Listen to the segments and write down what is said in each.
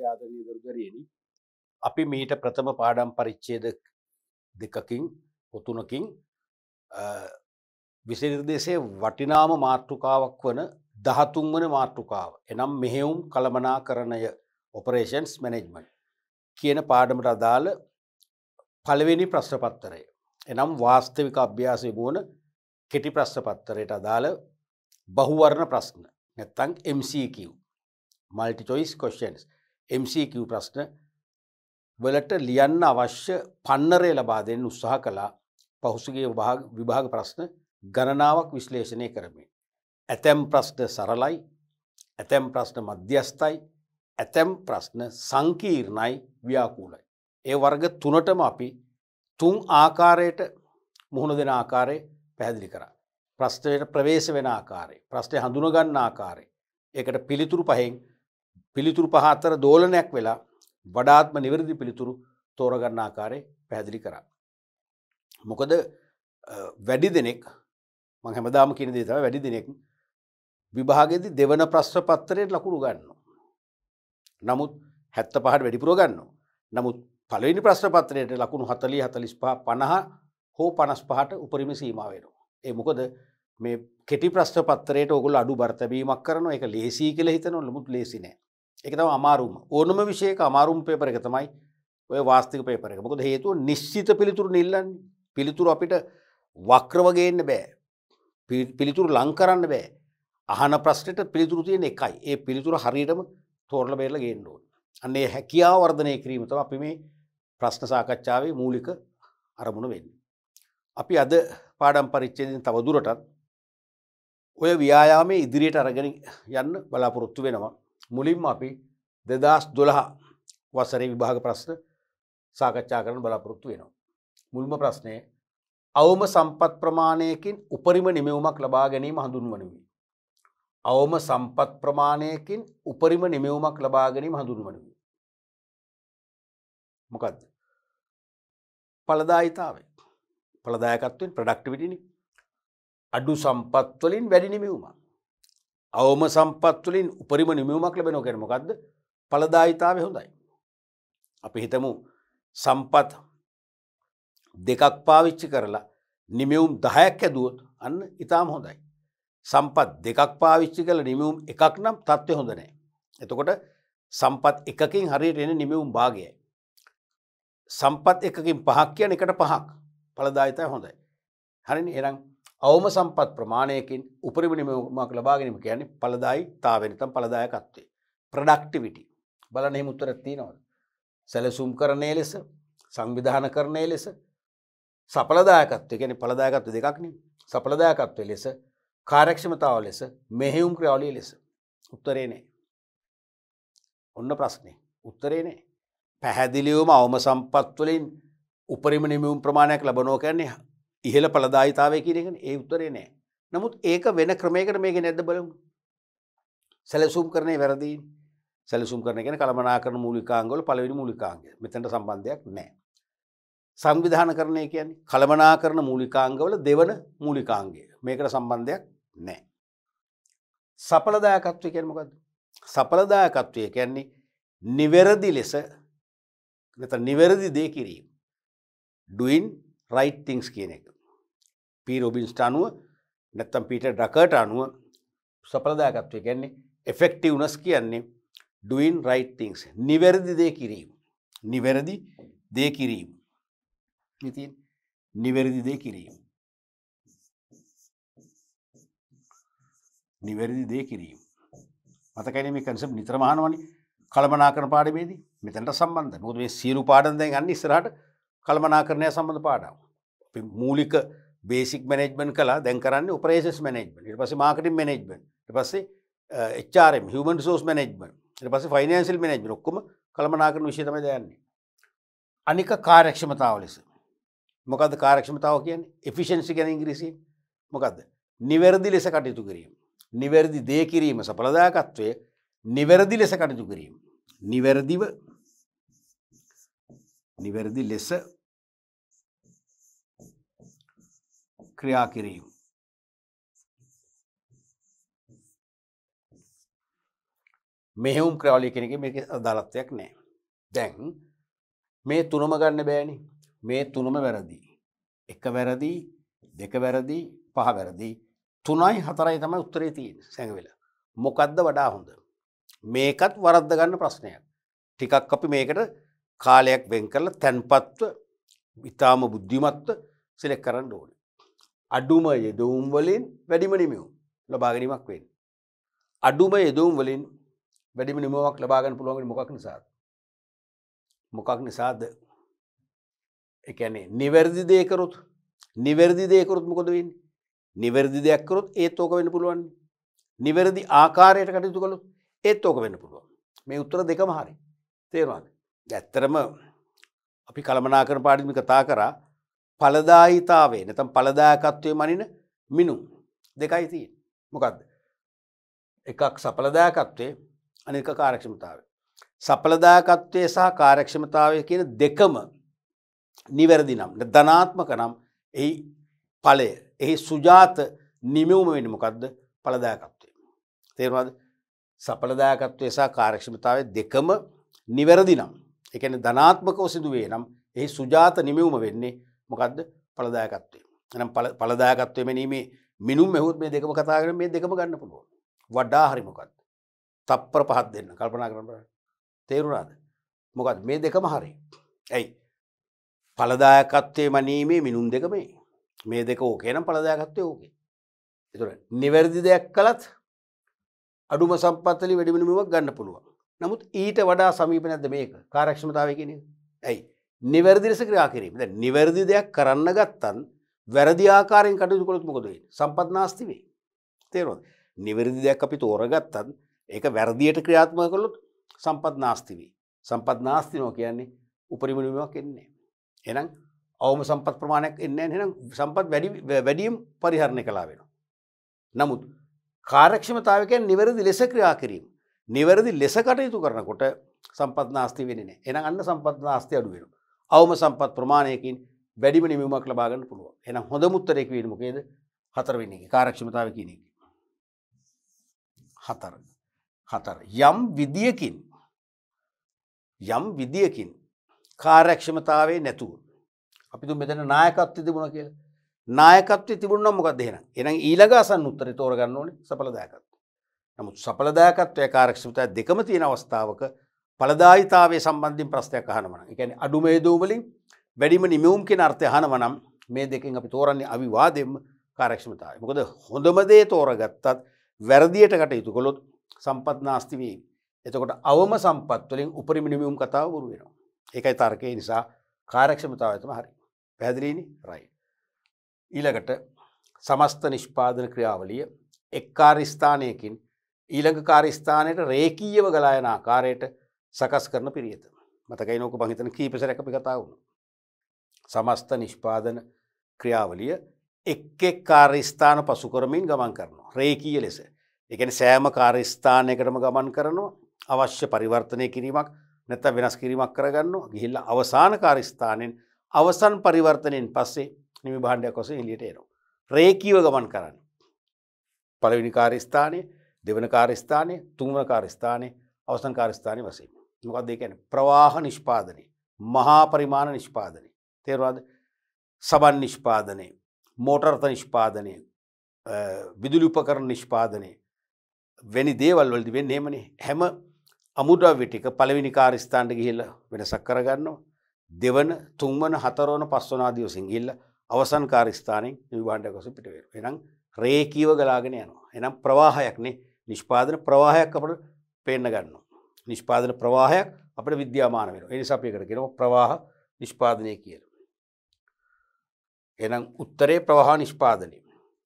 අවසරයි ආදරණීය දරුදරියනි. අපි මීට ප්‍රථම පාඩම් පරිච්ඡේද දෙකකින් තුනකින් විෂය නිර්දේශයේ වටිනාම මාතෘකාවක් වන 13 වන මාතෘකාව. එනම් මෙහෙයුම් කළමනාකරණය operations management කියන පාඩමට අදාළ පළවෙනි ප්‍රශ්න පත්‍රය. එනම් වාස්තවික අභ්‍යාසයේ වුණ කෙටි ප්‍රශ්න පත්‍රයට අදාළ බහුවර්ණ ප්‍රශ්න නැත්නම් MCQ multi choice questions MCQ ප්‍රශ්න වලට ලියන්න අවශ්‍ය පන්නරය ලබා දෙන්න උත්සාහ කළා. පහුසුගිය විභාග ප්‍රශ්න ගණනාවක් විශ්ලේෂණය කරමින් ඇතැම් ප්‍රශ්න සරලයි, ඇතැම් ප්‍රශ්න මධ්‍යස්ථයි, ඇතැම් ප්‍රශ්න සංකීර්ණයි, ව්‍යාකූලයි. ඒ වර්ග තුනටම අපි තුන් ආකාරයට මුහුණ දෙන ආකාරය පැහැදිලි කරා. ප්‍රශ්නයට ප්‍රවේශ වෙන ආකාරය, ප්‍රශ්නය හඳුන ගන්න ආකාරය, ඒකට පිළිතුරු පහ අතර දෝලනයක් වෙලා වඩාත්ම නිවැරදි පිළිතුරු තෝරගන්න ආකාරය පැහැදිලි කරා. මොකද වැඩි දෙනෙක් මම හැමදාම කියන දේ තමයි වැඩි දෙනෙක් විභාගයේදී දෙවන ප්‍රශ්න පත්‍රයට ලකුණු ගන්නවා. නමුත් 75ට වැඩිපුර ගන්නවා. නමුත් පළවෙනි ප්‍රශ්න පත්‍රයට ලකුණු 40 45 50 හෝ 55ට උපරිම සීමා වෙනවා. ඒ මොකද මේ කෙටි ප්‍රශ්න පත්‍රයට ඕගොල්ලෝ අඩු බර තැබීමක් කරනවා. ඒක ලේසි කියලා හිතනවා. නමුත් ලේසි නෑ. ඒක තමයි අමාරුම. ඕනම විෂයක අමාරුම පේපර් එක තමයි ඔය වාස්තික පේපර් එක. මොකද හේතුව නිශ්චිත පිළිතුරු නිල්ලන්නේ. පිළිතුරු අපිට වක්‍රව ගේන්න බෑ. පිළිතුරු ලං කරන්න බෑ. අහන ප්‍රශ්නෙට පිළිතුරු තියෙන එකයි. ඒ පිළිතුර හරියටම තෝරලා බේරලා ගේන්න ඕනේ. අන්න ඒ හැකියාව වර්ධනය කිරීම තමයි අපි මේ ප්‍රශ්න සාකච්ඡාවේ මූලික අරමුණ වෙන්නේ. අපි අද පාඩම් පරිච්ඡේදයෙන් තව දුරටත් ඔය ව්‍යායාමයේ ඉදිරියට අරගෙන යන්න බලාපොරොත්තු වෙනවා. මුලින්ම අපි 2012 වසරේ විභාග ප්‍රශ්න සාකච්ඡා කරන්න බලාපොරොත්තු වෙනවා. මුල්ම ප්‍රශ්නය අවම සම්පත් ප්‍රමාණයකින් උපරිම නිමවුමක් ලබා ගැනීම හඳුන්වනුයි. අවම සම්පත් ප්‍රමාණයකින් උපරිම නිමවුමක් ලබා ගැනීම හඳුන්වනුයි. මොකද්ද? ඵලදායීතාවය. ඵලදායකත්වයෙන් ප්‍රොඩක්ටිවිටිනේ. අඩු සම්පත් වලින් වැඩි නිමවුමක්. අවම සම්පත් වලින් උපරිම නිමවුමක් ලැබෙනවා කියන්නේ මොකද්ද? ඵලදායීතාවය හොඳයි. අපි හිතමු සම්පත් දෙකක් පාවිච්චි කරලා නිමවුම් 10ක් ඇදුවොත් අන්න ඊටාම හොඳයි. සම්පත් දෙකක් පාවිච්චි කරලා නිමවුම් එකක් නම් තත්ත්වය හොඳ නැහැ. එතකොට සම්පත් එකකින් හරියට එන නිමවුම් භාගයයි. සම්පත් එකකින් පහක් කියන්නේ එකට පහක්. ඵලදායීතාවය හොඳයි. හරිනේ. එහෙනම් අවම සම්පත් ප්‍රමාණයකින් උපරිම නිමවුමක් ලබා ගැනීම කියන්නේ ඵලදායීතාවය නැත්නම් ඵලදායකත්වය. ප්‍රොඩක්ටිවිටි. බලන්න එහෙම උත්තරයක් තියෙනවද? සැලසුම්කරණයේ ලෙස, සංවිධානකරණයේ ලෙස, සඵලදායකත්වය කියන්නේ ඵලදායකත්ව දෙකක් නේ. සඵලදායකත්වයේ ලෙස, කාර්යක්ෂමතාව ලෙස, මෙහෙයුම් ක්‍රියාවලිය ලෙස. උත්තරේ නෑ. ඔන්න ප්‍රශ්නේ. උත්තරේ නෑ. පැහැදිලිවම අවම සම්පත් වලින් උපරිම නිමවුම් ප්‍රමාණයක් ලබනවා කියන්නේ ඉහළ ඵලදායීතාවය කියන එකනේ. ඒ උත්තරේ නෑ. නමුත් ඒක වෙන ක්‍රමයකට මේකේ නැද්ද බලමු. සැලසුම් කරන්නේ වැරදි. සැලසුම් කරන කියන්නේ කළමනාකරන මූලිකාංග වල පළවෙනි මූලිකාංගය. මෙතනට සම්බන්ධයක් නෑ. සංවිධානකරණය කියන්නේ කළමනාකරන මූලිකාංග වල දෙවන මූලිකාංගය. මේකට සම්බන්ධයක් නෑ. සඵලදායකත්වය කියන්නේ මොකද්ද? සඵලදායකත්වය කියන්නේ නිවැරදි ලෙස නැත්නම් නිවැරදි දේ කිරීම. doing right things කියන එක. පී රොබින්ස්ට අනුව නැත්නම් පීටර් ඩ්‍රකර්ට අනුව සඵලදායකත්වය කියන්නේ effectiveness කියන්නේ doing right things. නිවැරදි දේ කිරීම. නිවැරදි දේ කිරීම. ඉතින් නිවැරදි දේ කිරීම. නිවැරදි දේ කිරීම. මතකයිනේ මේ කන්සෙප්ට් නිතරම අහනවනේ කළමනාකරන පාඩමේදී. මෙතනට සම්බන්ධයි. මොකද මේ සියලු පාඩම් දැන් යන්නේ ඉස්සරහට කළමනාකරණය සම්බන්ධ පාඩම්. අපි මූලික බේසික් මැනේජ්මන්ට් කළා. දැන් කරන්නේ ඔපරේෂන්ස් මැනේජ්මන්ට්. ඊට පස්සේ මාකටිං මැනේජ්මන්ට්. ඊට පස්සේ HRM human resource management. ඊට පස්සේ ෆයිනෑන්ෂල් මැනේජ්මන්ට්. ඔක්කොම කළමනාකරන විෂය තමයි දැන් යන්නේ. අනික කාර්යක්ෂමතාව ලෙස. මොකද්ද කාර්යක්ෂමතාව කියන්නේ? efficiency කියන ඉංග්‍රීසියෙන්. මොකද්ද? නිවැරදි ලෙස කටයුතු කිරීම. නිවැරදි දේ කිරීම සඵලදායකත්වය නිවැරදි ලෙස කටයුතු කිරීම. නිවැරදි ලෙස ක්‍රියා කිරීම. මෙහෙයුම් ක්‍රියාවලිය කියන එකේ මේකේ අදාළත්වයක් නැහැ. දැන් මේ තුනම ගන්න බෑනේ. මේ තුනම වැරදි. එක වැරදි, දෙක වැරදි, පහ වැරදි. 3යි 4යි තමයි උත්තරේ තියෙන්නේ සැඟවිලා. මොකද්ද වඩා හොඳ? මේකත් වරද්ද ගන්න ප්‍රශ්නයක්. ටිකක් අපි මේකට කාලයක් වෙන් කරලා තැන්පත්ව ඊටාම බුද්ධිමත්ව සිලෙක්ට් කරන්න ඕනේ. අඩුම යෙදවුම් වලින් වැඩිම නිමවුම් ලබා ගැනීමක් වෙන්නේ. අඩුම යෙදවුම් වලින් වැඩිම නිමවුමක් ලබා ගන්න පුළුවන් වෙන්නේ මොකක් නිසාද? මොකක් නිසාද? ඒ කියන්නේ නිවැරදි දේ කරොත් මොකද වෙන්නේ? නිවැරදි දෙයක් කරොත් ඒත් ඕක වෙන්න පුළුවන්. නිවැරදි ආකාරයට කටයුතු කළොත් ඒත් ඕක වෙන්න පුළුවන්. මේ උත්තර දෙකම හරි. තේරුණාද? ඇත්තටම අපි කළමනාකරන පාඩමේ කතා කරා ඵලදායීතාවය නැත්නම් ඵලදායකත්වයේ මනින මිනුම් දෙකයි තියෙන්නේ. මොකද්ද? එකක් සඵලදායකත්වයේ අනික කාර්යක්ෂමතාවය. සඵලදායකත්වයේ සහ කාර්යක්ෂමතාවය කියන දෙකම නිවැරදි නම් ධනාත්මක නම් එහි ඵලය එහි සුජාත නිමවුම වෙන්නේ මොකද්ද? ඵලදායකත්වය. තේරුණාද? සඵලදායකත්වයේ සහ කාර්යක්ෂමතාවයේ දෙකම නිවැරදි නම් ඒ කියන්නේ ධනාත්මකව සිදු වේ නම් එහි සුජාත නිමවුම වෙන්නේ මොකද්ද? ඵලදායකත්වය. එහෙනම් ඵලදායකත්වයේ මෙනීමේ මිනුම් මෙහොත් මේ දෙකම කතා කරගෙන මේ දෙකම ගන්න පුළුවන්. වඩා හරි මොකද්ද? තප්පර පහක් දෙන්න කල්පනා කරන්න බලන්න. තේරුණාද? මොකද්ද මේ දෙකම හරි. ඇයි? ඵලදායකත්වයේ මනීමේ මිනුම් දෙක මේ දෙක ඕකේ නම් ඵලදායකත්වයේ ඕකේ. ඒතර නිවැරදි දෙයක් කළත් අඩුම සම්පත් වලින් වැඩිම නිමවුමක් ගන්න පුළුවන්. නමුත් ඊට වඩා සමීප නැද්ද මේක? කාර්යක්ෂමතාවය කියන්නේ. ඇයි? නිවැරදි ලෙස ක්‍රියා කිරීම. දැන් නිවැරදි දෙයක් කරන්න ගත්තන් වැරදි ආකාරයෙන් කටයුතු කළොත් මොකද වෙන්නේ? සම්පත් නාස්ති වෙයි. තේරුණාද? නිවැරදි දෙයක් අපි තෝරගත්තත් ඒක වැරදියට ක්‍රියාත්මක කළොත් සම්පත් නාස්ති වෙයි. සම්පත් නාස්ති වෙනවා කියන්නේ උපරිම නිමවුමක් එන්නේ නැහැ. එහෙනම් අවම සම්පත් ප්‍රමාණයක් එන්නේ නැහැ. එහෙනම් සම්පත් වැඩිම පරිහරණය කළා වෙනවා. නමුත් කාර්යක්ෂමතාවය කියන්නේ නිවැරදි ලෙස ක්‍රියා කිරීම. නිවැරදි ලෙස කටයුතු කරනකොට සම්පත් නාස්ති වෙන්නේ නැහැ. එහෙනම් අන්න සම්පත් නාස්ති අඩු වෙනවා. අවම සම්පත් ප්‍රමාණයකින් වැඩිම නිමවුමක් ලබා ගන්න පුළුවන්. එහෙනම් හොඳම උත්තරේ කිව්වෙන්නේ මොකේද? 4 වෙනි එකේ කාර්යක්ෂමතාවය කියන එක. 4 යම් විදියකින් කාර්යක්ෂමතාවයේ නැතුව අපි තුන් මෙතන නායකත්වය තිබුණා කියලා. නායකත්වය තිබුණා නම් මොකද එහෙනම්? එහෙනම් ඊළඟ අසන්න උත්තරේ තෝරගන්න ඕනේ සඵලදායකත්වය. නමුත් සඵලදායකත්වය කාර්යක්ෂමතාවය දෙකම තියෙන අවස්ථාවක ඵලදායීතාවයේ සම්බන්ධයෙන් ප්‍රශ්නයක් අහනවා නම් ඒ කියන්නේ අඩුම යෙදවුම වලින් වැඩිම නිමවුම් කියන අර්ථය අහනවා නම් මේ දෙකෙන් අපි තෝරන්නේ අවිවාදයෙන්ම කාර්යක්ෂමතාවය. මොකද හොඳම දේ තෝරගත්තත් වැරදියට කටයුතු කළොත් සම්පත් නාස්ති වෙයි. එතකොට අවම සම්පත් වලින් උපරිම නිමවුම් කතාව වුරු වෙනවා. ඒකයි තර්කය නිසා කාර්යක්ෂමතාවය තමයි හරි. පැහැදිලිනේ? රයිට්. ඊළඟට සමස්ත නිෂ්පාදන ක්‍රියාවලිය එක් කාර්ය ස්ථානයකින් ඊළඟ කාර්ය ස්ථානයට රේඛීයව ගලා යන ආකාරයට සකස් කරන පිරියත. මතකයි නෝක මං හිතන කීප සැරයක් අපි කතා වුණා. සමස්ත නිෂ්පාදන ක්‍රියාවලිය එක් එක් කාර්ය ස්ථාන පසු කරමින් ගමන් කරනවා. රේඛීය ලෙස. ඒ කියන්නේ සෑම කාර්ය ස්ථානයකටම ගමන් කරනවා. අවශ්‍ය පරිවර්තනය කිරීමක් නැත්නම් වෙනස් කිරීමක් කරගන්නවා. ගිහිල්ලා අවසාන කාර්ය ස්ථානෙන් අවසන් පරිවර්තනයෙන් පස්සේ නිමි භාණ්ඩයක් වශයෙන් එළියට එනවා. රේඛීයව ගමන් කරන්නේ. පළවෙනි කාර්ය ස්ථානය, දෙවන කාර්ය ස්ථානය, තුන්වන කාර්ය ස්ථානය, අවසන් කාර්ය ස්ථානය වශයෙන්. මොකක්ද ඒ කියන්නේ? ප්‍රවාහ නිෂ්පාදනය, මහා පරිමාණ නිෂ්පාදනය. තේරුණාද? සබන් නිෂ්පාදනය, මෝටර් රථ නිෂ්පාදනය, විදුලි උපකරණ නිෂ්පාදනය වැනි දේවල් වලදී වෙන්නේ එහෙමනේ. හැම අමුද්‍රව්‍ය ටික පළවෙනි කාර්ය ස්ථානට ගිහිල්ලා වෙනසක් කරගන්නවා. දෙවන, තුන්වන, හතරවන, පස්වන ආදී වශයෙන් ගිහිල්ලා අවසන් කාර්ය ස්ථානයෙන් නිවිභාණ්ඩයක් වශයෙන් පිට වෙනවා. එහෙනම් රේඛීයව ගලාගෙන යනවා. එහෙනම් ප්‍රවාහයක් නේ. නිෂ්පාදන ප්‍රවාහයක් අපිට පේන්න ගන්නවා. නිෂ්පාදන ප්‍රවාහයක් අපිට විද්‍යාමාන වෙනවා. ඒ නිසා අපි ඒකට කියනවා ප්‍රවාහ නිෂ්පාදනය කියලා. එහෙනම් උත්තරේ ප්‍රවාහ නිෂ්පාදනය.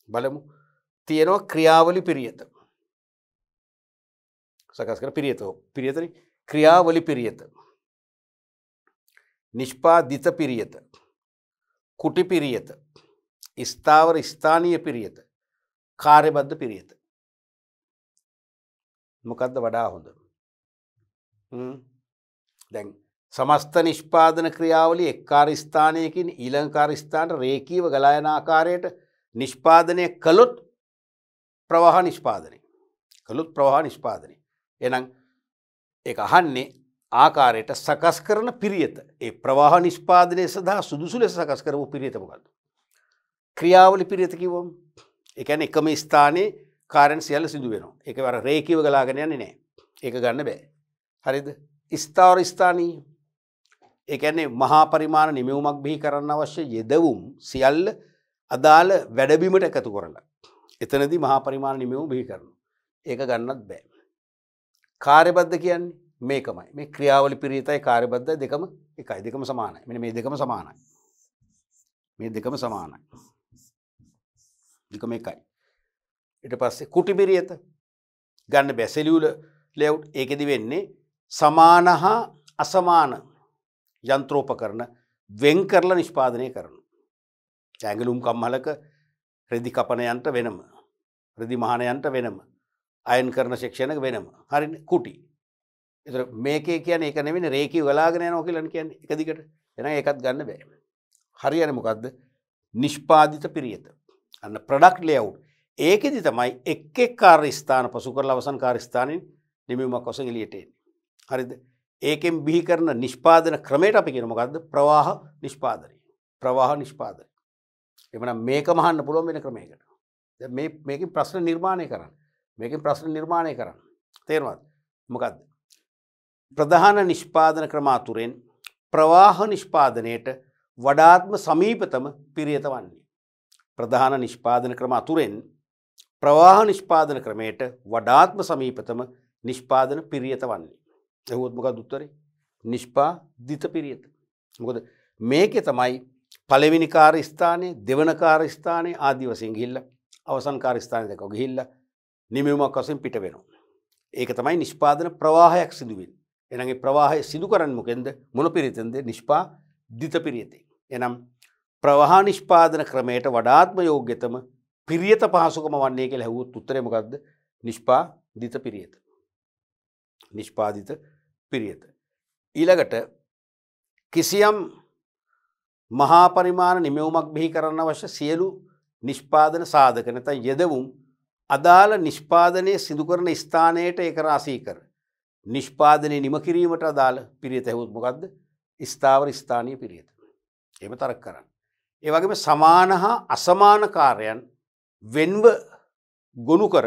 බලමු. තියෙනවා ක්‍රියාවලි පිරියත. සකස් කර පිරියතනේ ක්‍රියාවලි පිරියත. නිෂ්පාදිත පිරියත. කුටි පිරියත. ස්ථාවර ස්ථානීය පිරියත. කාර්යබද්ධ පිරියත. මොකද්ද වඩා හොඳ? දැන් සමස්ත නිෂ්පාදන ක්‍රියාවලිය එක් කාර්ය ස්ථානයකින් ඊළඟ කාර්ය ස්ථානට රේඛීයව ගලා යන ආකාරයට නිෂ්පාදනය කළොත් ප්‍රවාහ නිෂ්පාදනය. එහෙනම් ඒක අහන්නේ ආකාරයට සකස් කරන පිරියත. ඒ ප්‍රවාහ නිෂ්පාදනය සඳහා සුදුසු ලෙස සකස් කරපු පිරියත මොකද්ද? ක්‍රියාවලි පිරියත කිව්වම ඒ කියන්නේ එකම ස්ථානයේ කාර්යයන් සියල්ල සිදු වෙනවා. ඒක අර රේඛීයව ගලාගෙන යන්නේ නැහැ. ඒක ගන්න බෑ. හරිද? ස්ථාවර ස්ථානීය. ඒ කියන්නේ මහා පරිමාණ නිමවුමක් බිහි කරන්න අවශ්‍ය යෙදවුම් සියල්ල අදාළ වැඩබිමට එකතු කරලා. එතනදී මහා පරිමාණ නිමවුම බිහි කරනවා. ඒක ගන්නත් බෑ. කාර්යබද්ධ කියන්නේ මේකමයි. මේ ක්‍රියාවලි පිරියතයි කාර්යබද්ධ දෙකම එකයි. දෙකම සමානයි. මෙන්න මේ දෙකම සමානයි. මේ දෙකම සමානයි. දෙකම එකයි. ඊට පස්සේ කුටි පිරියත ගන්න බෑ. සෙලියුලර් ලේඅවුට් ඒකෙදි වෙන්නේ සමාන හා අසමාන යන්ත්‍රෝපකරණ වෙන් කරලා නිෂ්පාදනය කරනවා. ඇඟලුම් කම්මලක රෙදි කපන යන්ත්‍ර වෙනම, රෙදි මහන යන්ත්‍ර වෙනම, අයන් කරන සෙක්ෂන් එක වෙනම. හරිනේ කුටි. ඒතර මේකේ කියන්නේ ඒක නෙවෙයි රේඛීය ගලාගෙන යනවා කියලා කියන්නේ එක දිගට. එහෙනම් ඒකත් ගන්න බෑ. හරියන්නේ මොකද්ද? නිෂ්පාදිත පිරියත. අන්න ප්‍රොඩක්ට් ලේඅවුට්. ඒකෙදි තමයි එක් එක් කාර්ය ස්ථාන පසු කරලා අවසන් කාර්ය ස්ථානෙන් නිමවීමක් වශයෙන් එළියට එන්නේ. හරිද? ඒකෙන් බිහි කරන නිෂ්පාදන ක්‍රමයට අපි කියන මොකද්ද? ප්‍රවාහ නිෂ්පාදනය. ප්‍රවාහ නිෂ්පාදනය. එමනම් මේක මහන්න පුළුවන් වෙන ක්‍රමයකට. දැන් මේකෙන් ප්‍රශ්න නිර්මාණය කරන්න. මේකෙන් ප්‍රශ්න නිර්මාණය කරන්න. තේරුණාද? මොකද්ද? ප්‍රධාන නිෂ්පාදන ක්‍රම අතුරෙන් ප්‍රවාහ නිෂ්පාදනයේට වඩාත්ම සමීපතම පිරියත වන්නේ. ප්‍රධාන නිෂ්පාදන ක්‍රම අතුරෙන් ප්‍රවාහ නිෂ්පාදන ක්‍රමයට වඩාත්ම සමීපතම නිෂ්පාදන පිරියත වන්නේ. එහුවොත් මොකක්ද උත්තරේ? නිෂ්පාදිත පිරියත. මොකද මේකේ තමයි පළවෙනි කාර්ය ස්ථානයේ, දෙවන කාර්ය ස්ථානයේ ආදී වශයෙන් ගිහිල්ලා අවසන් කාර්ය ස්ථානයේ දක්වා ගිහිල්ලා නිමවීමක් වශයෙන් පිට වෙනවා. ඒක තමයි නිෂ්පාදන ප්‍රවාහයක් සිදු වෙන්නේ. එහෙනම් ඒ ප්‍රවාහය සිදු කරන්නේ මොකෙන්ද? මොන පිරියතෙන්ද? නිෂ්පාදිත පිරියතෙන්. එහෙනම් ප්‍රවාහ නිෂ්පාදන ක්‍රමයට වඩාත්ම යෝග්‍යතම පිරියත පහසුකම වන්නේ කියලා ඇහුවොත් උත්තරේ මොකද්ද? නිෂ්පාදිත පිරියත. නිෂ්පාදිත පිරියත. ඊළඟට කිසියම් මහා පරිමාණ නිමවුමක් බිහි කරන්න අවශ්‍ය සියලු නිෂ්පාදන සාධක නැත්නම් යෙදවුම් අදාළ නිෂ්පාදනයේ සිදු කරන ස්ථානයට ඒක රාශී කර නිෂ්පාදනයේ නිම කිරීමට අදාළ පිරියත ඇහුවොත් මොකද්ද? ස්ථාවර ස්ථානීය පිරියත. එහෙම තරක් කරන්න. ඒ වගේම සමාන හා අසමාන කාර්යයන් වෙන්ව ගොනු කර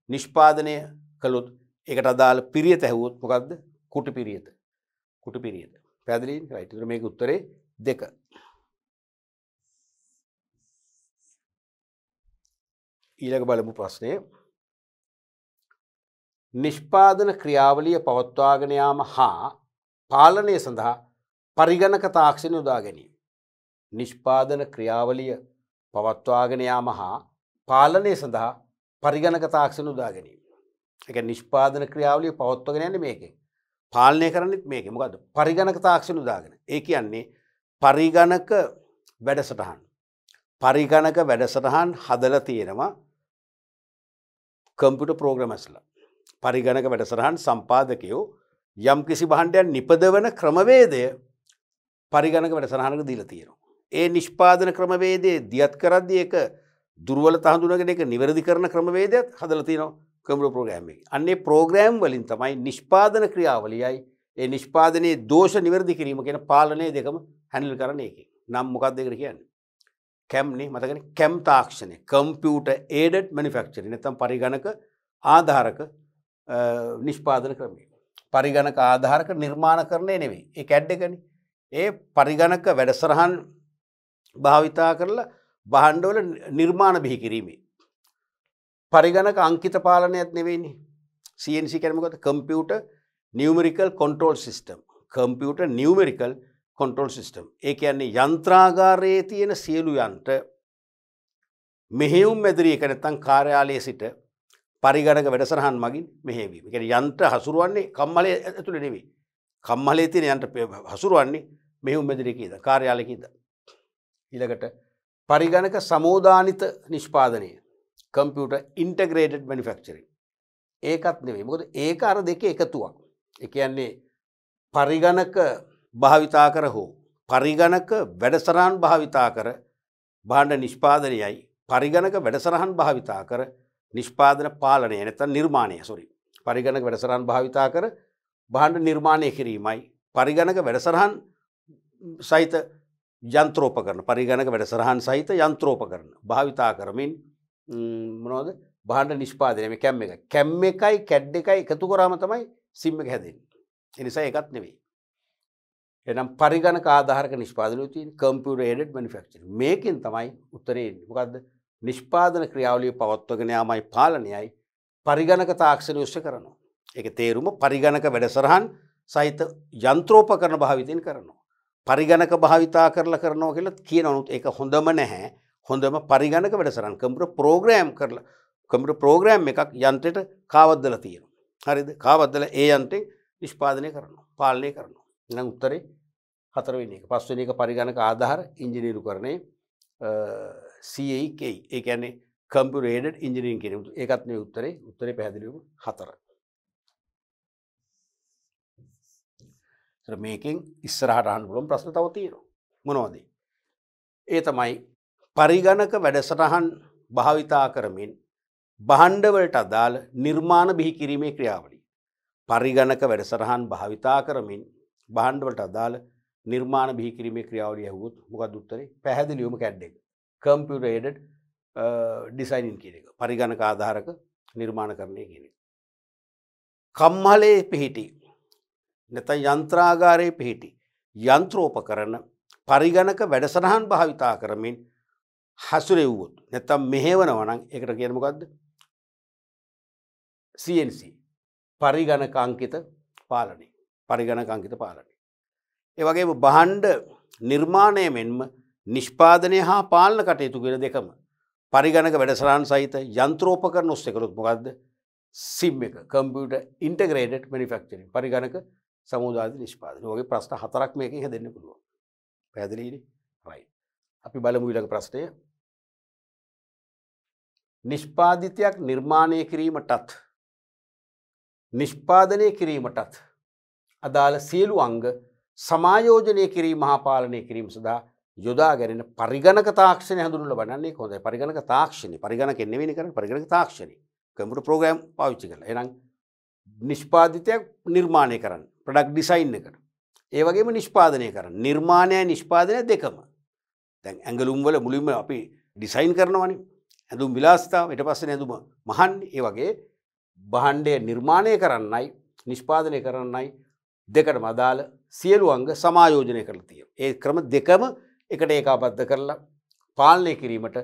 නිෂ්පාදනය කළොත් ඒකට අදාළ පිරියත ඇහුවොත් මොකද්ද? කුටි පිරියත. කුටි පිරියත. පැහැදිලිද? රයිට්. ඒතර මේක උත්තරේ 2. ඊළඟ බලමු ප්‍රශ්නය. නිෂ්පාදන ක්‍රියාවලිය පවත්වාගෙන යාම හා පාලනය සඳහා පරිගණක තාක්ෂණය යොදා ගැනීම. නිෂ්පාදන ක්‍රියාවලිය පවත්වාගෙන යාම හා පාලනය සඳහා පරිගණක තාක්ෂණ යොදා ගැනීම. ඒ කියන්නේ නිෂ්පාදන ක්‍රියාවලිය පවත්වාගෙන යන්නේ මේකෙන්. පාලනය කරන්නේත් මේකෙන්. මොකද්ද? පරිගණක තාක්ෂණ යොදාගෙන. ඒ කියන්නේ පරිගණක වැඩසටහන්. පරිගණක වැඩසටහන් හදලා තියෙනවා කම්පියුටර් ප්‍රෝග්‍රෑමර්ස්ලා. පරිගණක වැඩසටහන් සම්පාදකයෝ යම් කිසි භාණ්ඩයක් නිපදවන ක්‍රමවේදය පරිගණක වැඩසටහනකට දීලා තියෙනවා. ඒ නිෂ්පාදන ක්‍රමවේදයේ දියත් කරද්දී ඒක දුර්වලතා හඳුනාගෙන ඒක නිවැරදි කරන ක්‍රමවේදයක් හදලා තියෙනවා කම්පියුටර් ප්‍රෝග්‍රෑම් එකේ. අන්නේ ප්‍රෝග්‍රෑම් වලින් තමයි නිෂ්පාදන ක්‍රියාවලියයි ඒ නිෂ්පාදනයේ දෝෂ නිවැරදි කිරීම කියන පාලනය දෙකම හැන්ඩල් කරන්නේ ඒකේ. නම් මොකක්ද ඒකට කියන්නේ? CAM නේ මතකනේ CAM තාක්ෂණය. කම්පියුටර් ඒඩඩ් මැනුෆැක්චරින් නැත්නම් පරිගණක ආධාරක නිෂ්පාදන ක්‍රමය. පරිගණක ආධාරක නිර්මාණකරණය නෙවෙයි. ඒ CAD එකනේ. ඒ පරිගණක වැඩසටහන් භාවිතා කරලා භාණ්ඩවල නිර්මාණ බිහි කිරීමේ පරිගණක අංකිත පාලනයක් නෙවෙයිනේ. CNC කියන්නේ මොකද්ද? Computer numerical control system. Computer numerical control system. ඒ කියන්නේ යන්ත්‍රාගාරයේ තියෙන සියලු යන්ත්‍ර මෙහෙයුම් මැදිරියක නැත්නම් කාර්යාලයේ සිට පරිගණක වැඩසටහන් මගින් මෙහෙයවීම. ඒ කියන්නේ යන්ත්‍ර හසුරුවන්නේ කම්මලේ ඇතුලේ නෙවෙයි. කම්මලේ තියෙන යන්ත්‍ර හසුරුවන්නේ මෙහෙයුම් මැදිරියක ඉඳලා කාර්යාලයක ඉඳලා. ඊළඟට පරිගණක සමෝදානිත නිෂ්පාදනය. Computer integrated manufacturing. ඒකත් නෙවෙයි. මොකද ඒක අර දෙකේ එකතුවක්. ඒ කියන්නේ පරිගණක භාවිතා කර හෝ පරිගණක වැඩසටහන් භාවිතා කර භාණ්ඩ නිෂ්පාදනයයි පරිගණක වැඩසටහන් භාවිතා කර නිෂ්පාදන පාලනය නැත්නම් නිර්මාණය පරිගණක වැඩසටහන් භාවිතා කර භාණ්ඩ නිර්මාණය කිරීමයි පරිගණක වැඩසටහන් සහිත යන්ත්‍රෝපකරණ පරිගණක වැඩසටහන් සහිත යන්ත්‍රෝපකරණ භාවිතා කරමින් මොනවද භාණ්ඩ නිෂ්පාදනය මේ කැම් එකයි CAD එකයි එකතු කරාම තමයි SIM එක හැදෙන්නේ. ඒ නිසා ඒකත් නෙවෙයි. එහෙනම් පරිගණක ආධාරක නිෂ්පාදනය තියෙන computer aided manufacturing. මේකෙන් තමයි උත්තරේ එන්නේ. මොකද්ද? නිෂ්පාදන ක්‍රියාවලිය පවත්වගෙන යාමයි පාලනයයි පරිගණක තාක්ෂණය ඔස්සේ කරනවා. ඒකේ තේරුම පරිගණක වැඩසටහන් සහිත යන්ත්‍රෝපකරණ භාවිතයෙන් කරනවා. පරිගණක භාවිතා කරලා කරනවා කියලා කියනවලුත් ඒක හොඳම නැහැ. හොඳම පරිගණක වැඩසටහන් කම්පියුටර් ප්‍රෝග්‍රෑම් එකක් යන්ත්‍රයට කාවද්දලා තියෙනවා. හරිද? කාවද්දලා ඒ යන්ත්‍රයෙන් නිෂ්පාදනය කරනවා, පාලනය කරනවා. එහෙනම් උත්තරේ 4 වෙනි එක. 5 වෙනි එක පරිගණක ආධාර ඉංජිනේරුකරණයේ CAE ඒ කියන්නේ computer aided engineering කියන ඒකත් නෙවෙයි උත්තරේ. උත්තරේ පැහැදිලිවම 4. මේකෙන් ඉස්සරහට අහන්න පුළුවන් ප්‍රශ්න තව තියෙනවා. මොනවද? ඒ තමයි පරිගණක වැඩසටහන් භාවිතා කරමින් භාණ්ඩ වලට අදාළ නිර්මාණ බිහි කිරීමේ ක්‍රියාවලිය. පරිගණක වැඩසටහන් භාවිතා කරමින් භාණ්ඩ වලට අදාළ නිර්මාණ බිහි කිරීමේ ක්‍රියාවලිය ඇහුවොත් මොකක්ද උත්තරේ? පැහැදිලිවම CAD එක. computer aided designing කියන එක. පරිගණක ආධාරක නිර්මාණකරණය කියන එක. කම්හලේ පිහිටි නැත්නම් යන්ත්‍රාගාරයේ පිහිටි යන්ත්‍රෝපකරණ පරිගණක වැඩසටහන් භාවිතා කරමින් හසුරෙව්වොත් නැත්නම් මෙහෙවනවා නම් ඒකට කියන්නේ මොකද්ද? CNC පරිගණක අංකිත පාලනය. පරිගණක අංකිත පාලනය. ඒ වගේම භාණ්ඩ නිර්මාණය මෙන්ම නිෂ්පාදනය හා පාලන කටයුතු කියන දෙකම පරිගණක වැඩසටහන් සහිත යන්ත්‍රෝපකරණ ඔස්සේ කරොත් මොකද්ද? SIM එක computer integrated manufacturing පරිගණක සමුදාය නිෂ්පාදනය. වගේ ප්‍රශ්න 4ක් මේකෙන් හැදෙන්න පුළුවන්. පැහැදිලිනේ? right. අපි බලමු ඊළඟ ප්‍රශ්නය. නිෂ්පාදිතයක් නිර්මාණය කිරීමටත් නිෂ්පාදනය කිරීමටත් අදාළ සියලු අංග සමායෝජනය කිරීම හා පාලනය කිරීම සඳහා යොදා ගැනෙන පරිගණක තාක්ෂණය හඳුන්වලා බලන්නේ කොහොමද? පරිගණක තාක්ෂණය. පරිගණකෙන් නෙවෙයි කරන්නේ පරිගණක තාක්ෂණය. කම්පියුටර් ප්‍රෝග්‍රෑම් පාවිච්චි කරලා. එහෙනම් නිෂ්පාදිතයක් නිර්මාණය කරන්න. ප්‍රොඩක්ට් ඩිසයින් එකට. ඒ වගේම නිෂ්පාදනය කරන්න. නිර්මාණයයි නිෂ්පාදනය දෙකම. දැන් ඇඟලුම් වල මුලින්ම අපි ඩිසයින් කරනවනේ. ඇඳුම් විලාසිතාව ඊට පස්සේ ඇඳුම මහන්නේ. ඒ වගේ භාණ්ඩය නිර්මාණය කරන්නයි නිෂ්පාදනය කරන්නයි දෙකටම අදාළ සියලු අංග සමායෝජනය කරලා තියෙනවා. ඒ ක්‍රම දෙකම එකට ඒකාබද්ධ කරලා පාලනය කිරීමට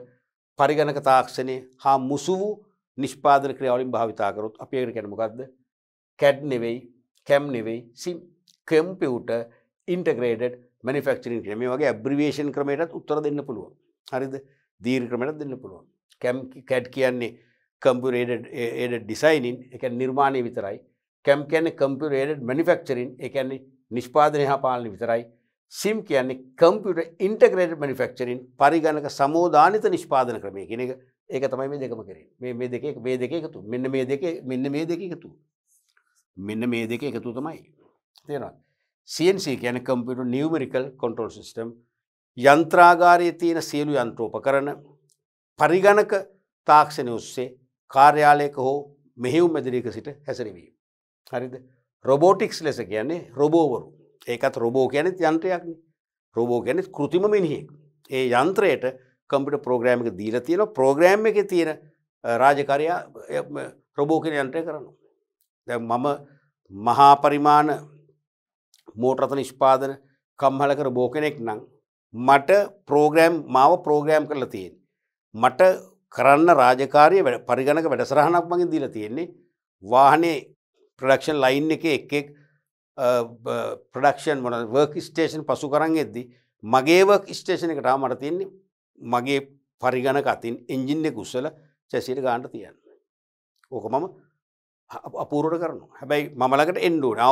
පරිගණක තාක්ෂණය හා මුසු වූ නිෂ්පාදන ක්‍රියාවලින් භාවිතා කරොත් අපි ඒකට කියන්නේ මොකද්ද? CAD නෙවෙයි, CAM නෙවෙයි, SIM computer integrated manufacturing කියන මේ වගේ abbreviation ක්‍රමයකට උත්තර දෙන්න පුළුවන්. හරිද? දීර්ඝ ක්‍රමයකට දෙන්න පුළුවන්. CAD කියන්නේ computer aided designing ඒ කියන්නේ නිර්මාණය විතරයි. CAM කියන්නේ computer aided manufacturing ඒ කියන්නේ නිෂ්පාදනය හා පාලනය විතරයි. SIM කියන්නේ computer integrated manufacturing පරිගණක සමෝදානිත නිෂ්පාදන ක්‍රමය කියන එක. ඒක තමයි මේ දෙකම කරන්නේ. මේ දෙක එකතු. මෙන්න මේ දෙක එකතු. මෙන්න මේ දෙක එකතු තමයි. තේරෙනවද? CNC කියන්නේ computer numerical control system යන්ත්‍රාගාරයේ තියෙන සියලු යන්ත්‍රෝපකරණ පරිගණක තාක්ෂණය ඔස්සේ කාර්යාලයක හෝ මෙහෙයුම් මැදිරියක සිට හැසිරවීම. හරිද? robotics ලෙස කියන්නේ රොබෝවරු. ඒකත් රොබෝ කියන්නේ යන්ත්‍රයක්නේ. රොබෝ කියන්නේ කෘත්‍රිම මිනිහෙක්. ඒ යන්ත්‍රයට කම්පියුටර් ප්‍රෝග්‍රෑම් එක දීලා තියෙනවා. ප්‍රෝග්‍රෑම් එකේ තියෙන රාජකාරිය රොබෝ කියන යන්ත්‍රය කරනවා. දැන් මම මහා පරිමාණ මෝටර රථ නිෂ්පාදන කම්හලක රොබෝ කෙනෙක් නම් මට මාව ප්‍රෝග්‍රෑම් කරලා තියෙන්නේ. මට කරන්න රාජකාරිය පරිගණක වැඩසටහනක් මගෙන් දීලා තියෙන්නේ. වාහනේ ප්‍රොඩක්ෂන් ලයින් එකේ එක් ප්‍රොඩක්ෂන් වර්ක් ස්ටේෂන් පසු කරන් එද්දි මගේ වර්ක් ස්ටේෂන් එකට මට තියෙන්නේ මගේ පරිගණක අතින් එන්ජින් එක උස්සලා චැසියට ගන්න තියන්න. ඕක මම අපූර්වට කරනවා. හැබැයි මම ළඟට එන්න ඕනේ.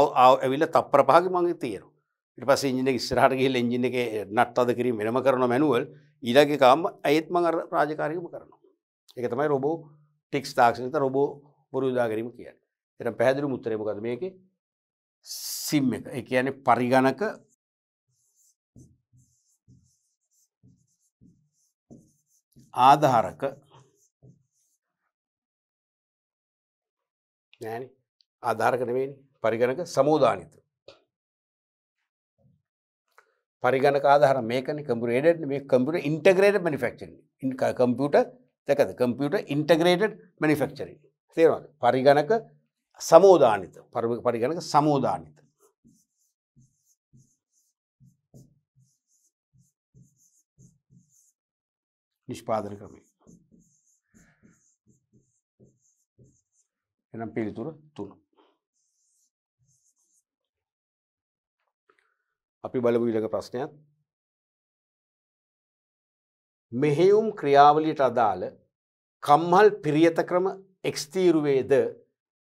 ඇවිල්ලා තප්පර 5ක මගේ තියෙනවා. ඊට පස්සේ එන්ජින් එක ඉස්සරහට ගිහිල්ලා එන්ජින් එකේ නට් අද කිරීම වෙනම කරනවා මැනුවල්. ඊළඟ එකම අයෙත් මම අර රාජකාරියම කරනවා. ඒක තමයි රොබෝටික්ස් තාක්ෂණික රොබෝ බොරු දා ගැනීම කියන්නේ. එහෙනම් පැහැදිලිම උත්තරේ මොකද්ද මේකේ? SIM එක. ඒ කියන්නේ පරිගණක ආධාරක නෑනේ. ආධාරක නෙවෙයිනේ. පරිගණක සමෝදානිත. පරිගණක ආධාර මේකනේ කම්පියුටර් එඩඩ් මේ කම්පියුටර් ඉන්ටග්‍රේටඩ් මැනුෆැක්චරින් කම්පියුටර් දැකද කම්පියුටර් ඉන්ටග්‍රේටඩ් මැනුෆැක්චරින් තේරෙනවද පරිගණක සමෝදානිත පරිගණක සමෝදානිත නිෂ්පාදන ක්‍රමය එනම් පිළිතුර 3 අපි බලමු ඊළඟ ප්‍රශ්නයක් මෙහෙයුම් ක්‍රියාවලියට අදාළ කම්හල් පිරියත ක්‍රම x තීරුවේද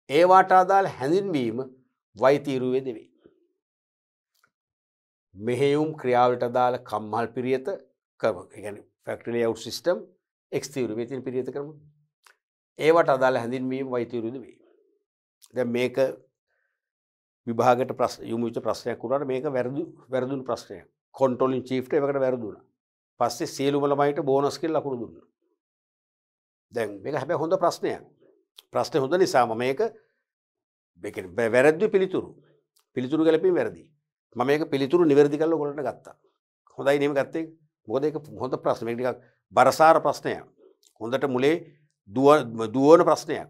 ඒවාට අදාළ හැඳින්වීම y තීරුවේද වේ. මෙහෙයුම් ක්‍රියාවලියට අදාළ කම්හල් පිරියත ක්‍රම ඒ කියන්නේ factory layout system x තීරුවේ තියෙන පිරියත ක්‍රම ඒවට අදාළ හැඳින්වීම y තීරුවේද වේ. දැන් මේක විභාගයට යොමු වෙච්ච ප්‍රශ්නයක් වුණාට මේක වැරදුණු ප්‍රශ්නයක්. control in chief ට ඒකට වැරදුණා. පස්සේ සියලුම ළමයිට බෝනස් කියලා ලකුණු දුන්නා. දැන් මේක හැබැයි හොඳ ප්‍රශ්නයක්. ප්‍රශ්නේ හොඳ නිසා මම මේක වැරද්දු පිළිතුරු ගැලපීම වැරදි. මම මේක පිළිතුරු නිවැරදි කරලා ඔයගොල්ලන්ට ගත්තා. හොඳයි නෙමෙයි ගත්තේ. මොකද ඒක හොඳ ප්‍රශ්න. මේක ටිකක් බරසාර ප්‍රශ්නයක්. හොඳට මුලේ දුවන ප්‍රශ්නයක්.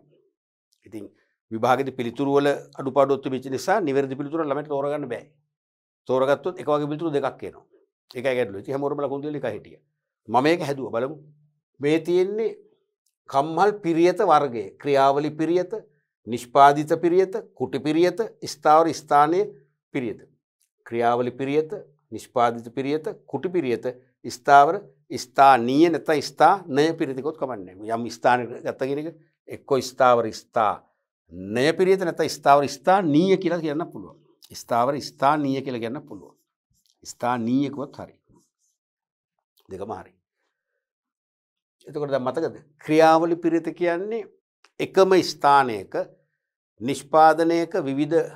ඉතින් විභාගයේ පිළිතුරු වල අඩුපාඩුත් තිබෙච්ච නිසා නිවැරදි පිළිතුර ළමයට තෝරගන්න බෑ. තෝරගත්තොත් එක වගේ පිළිතුරු දෙකක් එනවා. ඒකයි ගැටලුව. ඉතින් හැමෝරම ලකුණු දෙල එක හිටියා. මම මේක හැදුවා බලමු. මේ තියෙන්නේ කම්හල් පිරියත වර්ගයේ ක්‍රියාවලි පිරියත, නිෂ්පාදිත පිරියත, කුටි පිරියත, ස්ථාවර ස්ථානීය පිරියත. ක්‍රියාවලි පිරියත, නිෂ්පාදිත පිරියත, කුටි පිරියත, ස්ථාවර ස්ථානීය නැත්නම් ස්ථානය පිරියතකොත් කමන්නේ. යම් ස්ථානයක ගත්ත කෙනෙක් එක්ක ස්ථාවර ස්ථානය පිරියත නැත්නම් ස්ථාවර ස්ථානීය කියලා කියන්න පුළුවන්. ස්ථාවර ස්ථානීය කියලා කියන්න පුළුවන්. ස්ථානීයකවත් හරි. දෙකම හරි. එතකොට දැන් මතකද? ක්‍රියාවලි පිරිත කියන්නේ එකම ස්ථානයක නිෂ්පාදනයක විවිධ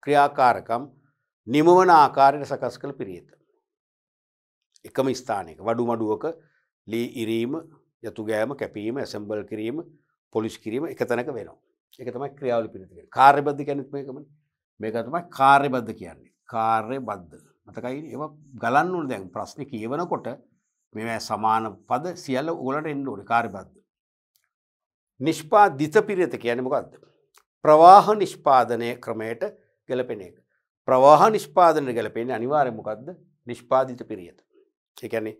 ක්‍රියාකාරකම් නිමවන ආකාරයට සකස් කළ පිරිත. එකම ස්ථානයක වඩු මඩුවක ලී ඉරීම, යතු ගෑම කැපීම, ඇසෙම්බල් කිරීම, පොලිෂ් කිරීම එක තැනක වෙනවා. ඒක තමයි ක්‍රියාවලි පිරිත කියන්නේ. කාර්යබද්ධ කියන්නේ මේකමනේ. මේක තමයි කාර්යබද්ධ කියන්නේ. කාර්යබද්ධ. මතකයි ඒවා ගලන්න ඕනේ දැන් ප්‍රශ්නේ කියවනකොට මේ සමාන පද සියල්ල උගලට එන්න ඕනේ කාර්යබද්ධ. නිෂ්පාදිත පිරිත කියන්නේ මොකද්ද? ප්‍රවාහ නිෂ්පාදනයේ ක්‍රමයට ගැලපෙන එක. ප්‍රවාහ නිෂ්පාදනයේ ගැලපෙන්නේ අනිවාර්යයෙන් මොකද්ද? නිෂ්පාදිත පිරිත. ඒ කියන්නේ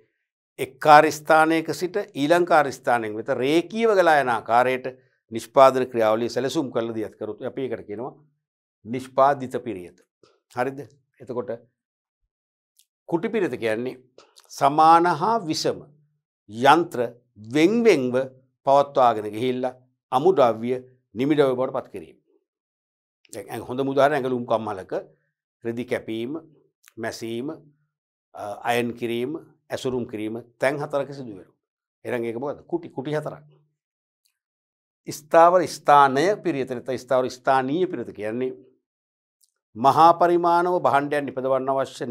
එක් කාර්යස්ථානයක සිට ඊළඟ කාර්යස්ථානයක වෙත රේඛීයව ගලා යන ආකාරයට නිෂ්පාදන ක්‍රියාවලිය සැලසුම් කරලා දියත් කරොත් අපි ඒකට කියනවා නිෂ්පාදිත පිරිත. හරිද? එතකොට කුටි පිරිත කියන්නේ සමාන හා විෂම යන්ත්‍ර වෙන්වෙන්ව පවත්වාගෙන ගිහිල්ලා අමුද්‍රව්‍ය නිමිඩව බවට පත් කිරීම. දැන් හොඳ උදාහරණයක් ඇඟලුම් කම්මලක රෙදි කැපීම, මැසීම, අයන් කිරීම, ඇසුරුම් කිරීම තැන් හතරක සිදු වෙනවා. එහෙනම් ඒක මොකද්ද? කුටි හතරක්. ස්ථාවර ස්ථානය පිරිත නැත්නම් ස්ථාවර ස්ථානීය පිරිත කියන්නේ මහා පරිමාණව භාණ්ඩයන් නිපදවන්න අවශ්‍ය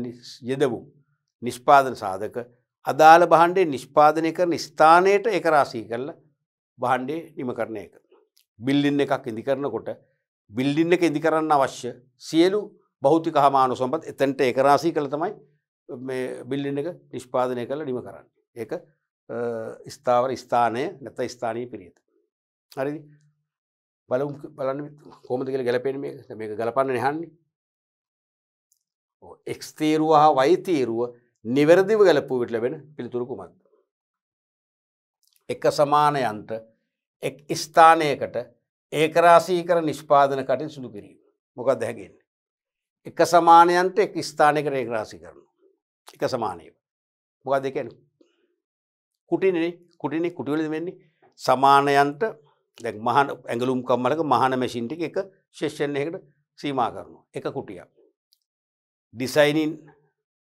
යෙදවුම් නිෂ්පාදන සාධක අදාළ භාණ්ඩේ නිෂ්පාදනය කරන ස්ථානයට ඒක රාශී කරලා භාණ්ඩේ නිම කරන එක. බිල්ඩින් එකක් ඉදි කරනකොට බිල්ඩින් එක ඉදි කරන්න අවශ්‍ය සියලු භෞතික හා මානව සම්පත් එතනට ඒක රාශී කළා තමයි මේ බිල්ඩින් එක නිෂ්පාදනය කරලා නිම කරන්නේ. ඒක ස්ථාවර ස්ථානය නැත්නම් ස්ථානීය පිරිත. හරිද? බලන්න කොහොමද කියලා ගැලපෙන්නේ මේක. මේක ගලපන්න නැහන්නේ. x තීරුව හා y තීරුව නිවැරදිව ගැලපුව විට ලැබෙන පිළිතුරු කුමක්ද? එක සමාන යන්ත්‍ර එක් ස්ථානයකට ඒකරාශී කර නිෂ්පාදන කටයුතු සිදු කිරීම. මොකක්ද හැගෙන්නේ? එක සමාන යන්ත්‍ර එක් ස්ථානයකට ඒකරාශී කරනවා. එක සමානයි. මොකක්ද කියන්නේ? කුටිනේ කුටි වලද වෙන්නේ සමාන යන්ත්‍ර දැන් මහාන ඇඟලුම් කම්මලක මහාන මැෂින් ටික එක සෙක්ෂන් එකකට සීමා කරනවා. එක කුටියක්. ඩිසයිනින්